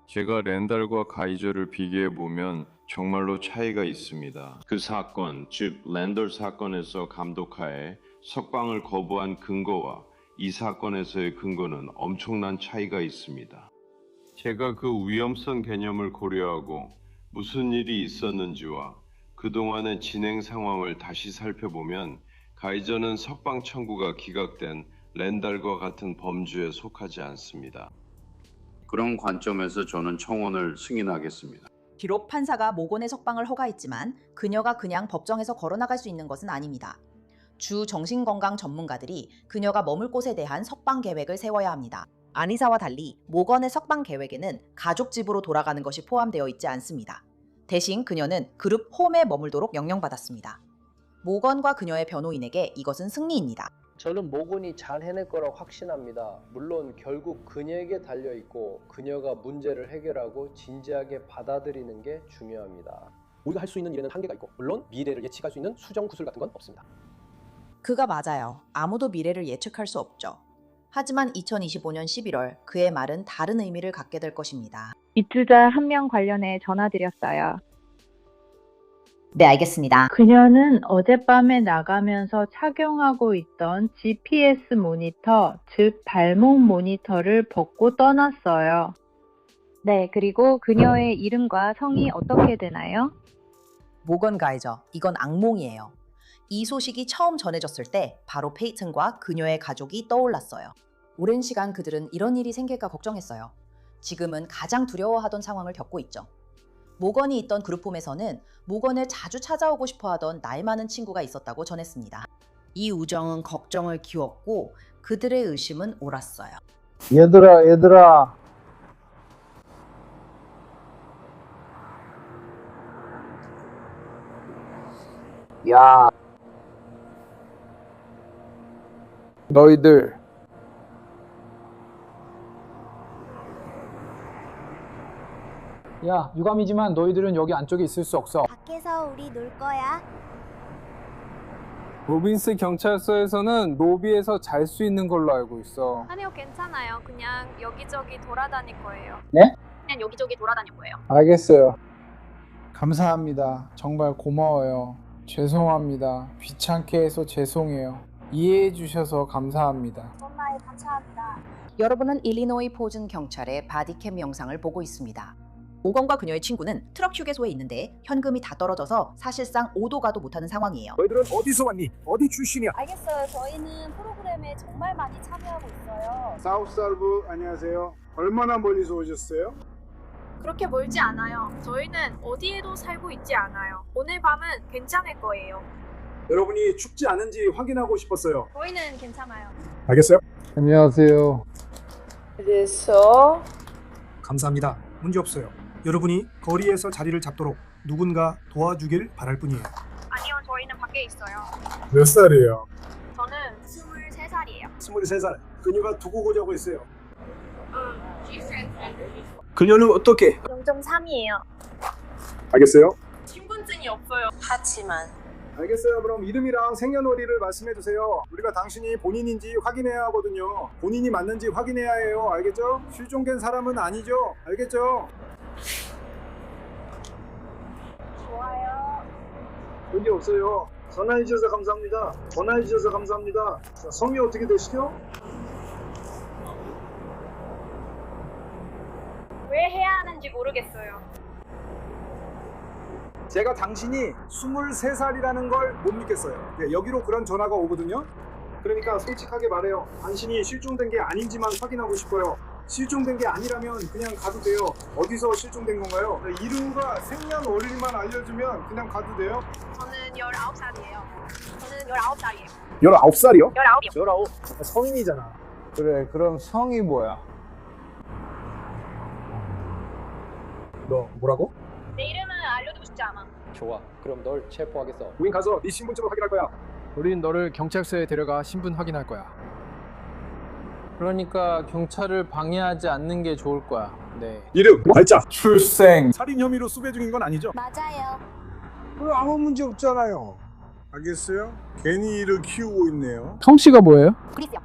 제가 랜달과 가이저를 비교해보면 정말로 차이가 있습니다. 그 사건, 즉 랜달 사건에서 감독하에 석방을 거부한 근거와 이 사건에서의 근거는 엄청난 차이가 있습니다. 제가 그 위험성 개념을 고려하고 무슨 일이 있었는지와 그동안의 진행 상황을 다시 살펴보면 가이저는 석방 청구가 기각된 랜달과 같은 범주에 속하지 않습니다. 그런 관점에서 저는 청원을 승인하겠습니다. 비록 판사가 모건의 석방을 허가했지만 그녀가 그냥 법정에서 걸어나갈 수 있는 것은 아닙니다. 주 정신건강 전문가들이 그녀가 머물 곳에 대한 석방 계획을 세워야 합니다. 아니사와 달리 모건의 석방 계획에는 가족 집으로 돌아가는 것이 포함되어 있지 않습니다. 대신 그녀는 그룹 홈에 머물도록 명령받았습니다. 모건과 그녀의 변호인에게 이것은 승리입니다. 저는 모건이 잘 해낼 거라고 확신합니다. 물론 결국 그녀에게 달려있고 그녀가 문제를 해결하고 진지하게 받아들이는 게 중요합니다. 우리가 할 수 있는 일에는 한계가 있고 물론 미래를 예측할 수 있는 수정 구술 같은 건 없습니다. 그가 맞아요. 아무도 미래를 예측할 수 없죠. 하지만 2025년 11월 그의 말은 다른 의미를 갖게 될 것입니다. 입주자 한 명 관련해 전화드렸어요. 네, 알겠습니다. 그녀는 어젯밤에 나가면서 착용하고 있던 GPS 모니터, 즉 발목 모니터를 벗고 떠났어요. 네, 그리고 그녀의 이름과 성이 어떻게 되나요? 모건 가이저, 이건 악몽이에요. 이 소식이 처음 전해졌을 때 바로 페이튼과 그녀의 가족이 떠올랐어요. 오랜 시간 그들은 이런 일이 생길까 걱정했어요. 지금은 가장 두려워하던 상황을 겪고 있죠. 모건이 있던 그룹홈에서는 모건을 자주 찾아오고 싶어하던 나이 많은 친구가 있었다고 전했습니다. 이 우정은 걱정을 키웠고 그들의 의심은 옳았어요. 얘들아. 야. 너희들 야, 유감이지만 너희들은 여기 안쪽에 있을 수 없어. 밖에서 우리 놀 거야. 로빈스 경찰서에서는 로비에서 잘 수 있는 걸로 알고 있어. 아니요, 괜찮아요. 그냥 여기저기 돌아다닐 거예요. 네? 그냥 여기저기 돌아다닐 거예요. 알겠어요. 감사합니다. 정말 고마워요. 죄송합니다. 귀찮게 해서 죄송해요. 이해해 주셔서 감사합니다. 정말 감사합니다. 여러분은 일리노이 포준 경찰의 바디캠 영상을 보고 있습니다. 모건과 그녀의 친구는 트럭 휴게소에 있는데 현금이 다 떨어져서 사실상 오도 가도 못하는 상황이에요. 너희들은 어디서 왔니? 어디 출신이야? 알겠어요. 저희는 프로그램에 정말 많이 참여하고 있어요. 사우스살브 안녕하세요. 얼마나 멀리서 오셨어요? 그렇게 멀지 않아요. 저희는 어디에도 살고 있지 않아요. 오늘 밤은 괜찮을 거예요. 여러분이 춥지 않은지 확인하고 싶었어요. 저희는 괜찮아요. 알겠어요? 안녕하세요. 그래서 감사합니다. 문제 없어요. 여러분이 거리에서 자리를 잡도록 누군가 도와주길 바랄 뿐이에요. 아니요, 저희는 밖에 있어요. 몇 살이에요? 저는 23살이에요. 23살. 그녀가 두고 오자고 했어요. 그녀는 어떻게? 0.3이에요. 알겠어요? 신분증이 없어요. 하지만 알겠어요. 그럼 이름이랑 생년월일을 말씀해 주세요. 우리가 당신이 본인인지 확인해야 하거든요. 본인이 맞는지 확인해야 해요. 알겠죠? 실종된 사람은 아니죠? 알겠죠? 좋아요. 문제 없어요. 전화해 주셔서 감사합니다. 전화해 주셔서 감사합니다. 자, 성이 어떻게 되시죠? 왜 해야 하는지 모르겠어요. 제가 당신이 23살이라는 걸 못 믿겠어요. 네, 여기로 그런 전화가 오거든요. 그러니까 솔직하게 말해요. 당신이 실종된 게 아닌지만 확인하고 싶어요. 실종된 게 아니라면 그냥 가도 돼요. 어디서 실종된 건가요? 네, 이름과 생년월일만 알려주면 그냥 가도 돼요? 저는 19살이에요. 저는 19살이에요. 19살이요? 19이요. 19. 성인이잖아. 그래, 그럼 성이 뭐야? 너 뭐라고? 내 이름은 알려주고 싶지 않아. 좋아. 그럼 널 체포하겠어. 우린 가서 네 신분증을 확인할 거야. 우린 너를 경찰서에 데려가 신분 확인할 거야. 그러니까 경찰을 방해하지 않는 게 좋을 거야. 네. 이름, 날짜, 출생. 살인 혐의로 수배 중인 건 아니죠? 맞아요. 아무 문제 없잖아요. 알겠어요? 괜히 일을 키우고 있네요. 성씨가 뭐예요? 그리스요.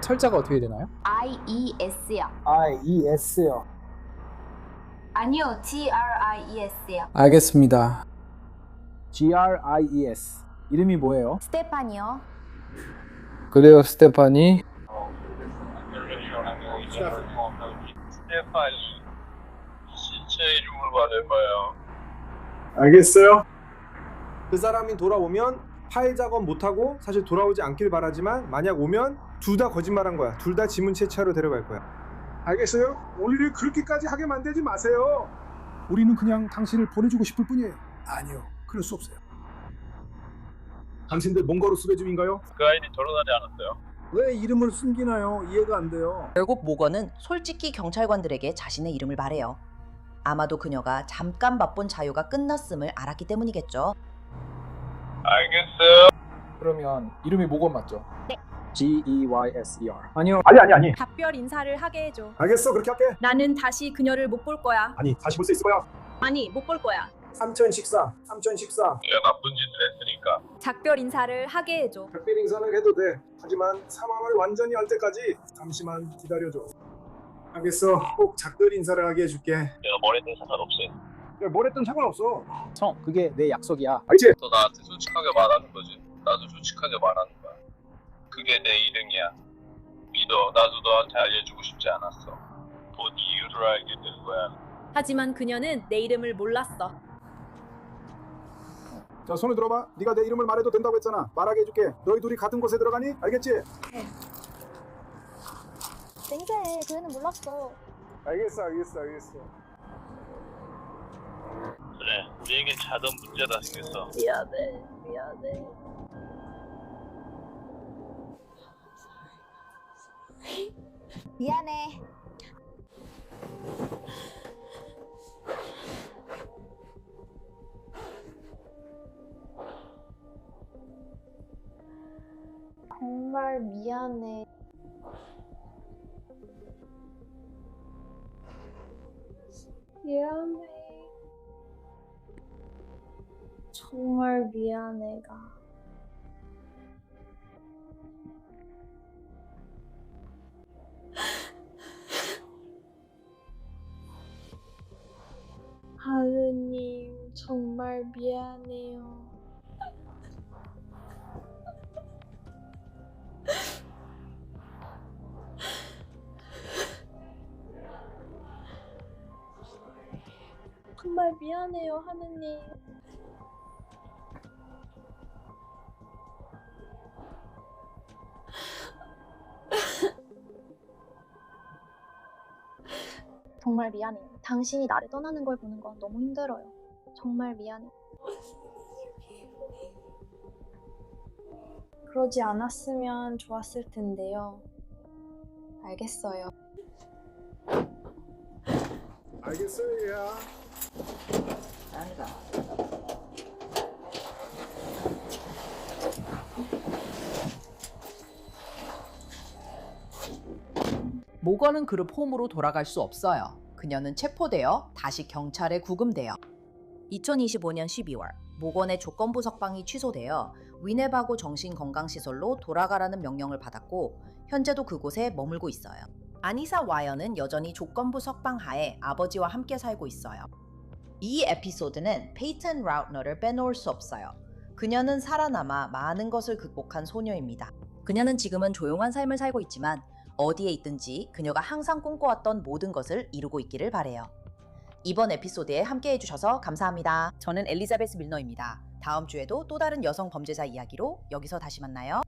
철자가 어떻게 되나요? IES요. IES요. 아니요, GRIES요. 알겠습니다. GRIES. 이름이 뭐예요? 스테파니요. 그래요, 스테파니. 스테파니. 신체 이름을 말해봐요. 알겠어요? 그 사람이 돌아오면 파일 작업 못하고 사실 돌아오지 않길 바라지만 만약 오면 둘 다 거짓말한 거야. 둘 다 지문 채취하러 데려갈 거야. 알겠어요? 우리를 그렇게까지 하게 만들지 마세요. 우리는 그냥 당신을 보내주고 싶을 뿐이에요. 아니요, 그럴 수 없어요. 당신들 몽고로 수배 중인가요? 그 아이는 결혼하지 않았어요. 왜 이름을 숨기나요? 이해가 안 돼요. 결국 모건은 솔직히 경찰관들에게 자신의 이름을 말해요. 아마도 그녀가 잠깐 맛본 자유가 끝났음을 알았기 때문이겠죠. 알겠어요. 그러면 이름이 모건 맞죠? 네. GEYSER. 아니요. 아니. 작별 인사를 하게 해줘. 알겠어, 그렇게 할게. 나는 다시 그녀를 못 볼 거야. 아니, 다시 볼 수 있을 거야. 아니, 못 볼 거야. 삼천 식사. 내가 나쁜 짓을 했으니까. 작별 인사를 하게 해줘. 특별 인사는 해도 돼. 하지만 상황을 완전히 알 때까지 잠시만 기다려줘. 알겠어. 꼭 작별 인사를 하게 해줄게. 내가 뭘 했든 상관없어요. 야, 뭘 했든 상관없어. 성, 그게 내 약속이야. 알지? 너 나한테 솔직하게 말하는 거지. 나도 솔직하게 말하는 거야. 그게 내 이름이야. 믿어. 나도 너한테 알려주고 싶지 않았어. 본 이유를 알게 된 거야. 하지만 그녀는 내 이름을 몰랐어. 자, 손을 들어봐. 네가 내 이름을 말해도 된다고 했잖아. 말하게 해줄게. 너희 둘이 같은 곳에 들어가니? 알겠지? 냉세해. 그애는 몰랐어. 알겠어. 그래, 우리에겐 자던 문제다 생겼어. 미안해. 미안해. 정말 미안해. 미안해. 정말 미안해가. 하느님, 정말 미안해요. 정말 미안해요, 하느님. 정말 미안해요. 당신이 나를 떠나는 걸 보는 건 너무 힘들어요. 정말 미안해. 그러지 않았으면 좋았을 텐데요. 알겠어요. 알겠어요, 얘야. 아니다. 모건은 그룹 홈으로 돌아갈 수 없어요. 그녀는 체포되어 다시 경찰에 구금돼요. 2025년 12월 모건의 조건부 석방이 취소되어 위네바고 정신건강시설로 돌아가라는 명령을 받았고 현재도 그곳에 머물고 있어요. 아니사 와이어는 여전히 조건부 석방 하에 아버지와 함께 살고 있어요. 이 에피소드는 페이튼 라우트너를 빼놓을 수 없어요. 그녀는 살아남아 많은 것을 극복한 소녀입니다. 그녀는 지금은 조용한 삶을 살고 있지만 어디에 있든지 그녀가 항상 꿈꿔왔던 모든 것을 이루고 있기를 바래요. 이번 에피소드에 함께 해주셔서 감사합니다. 저는 엘리자베스 밀너입니다. 다음 주에도 또 다른 여성 범죄자 이야기로 여기서 다시 만나요.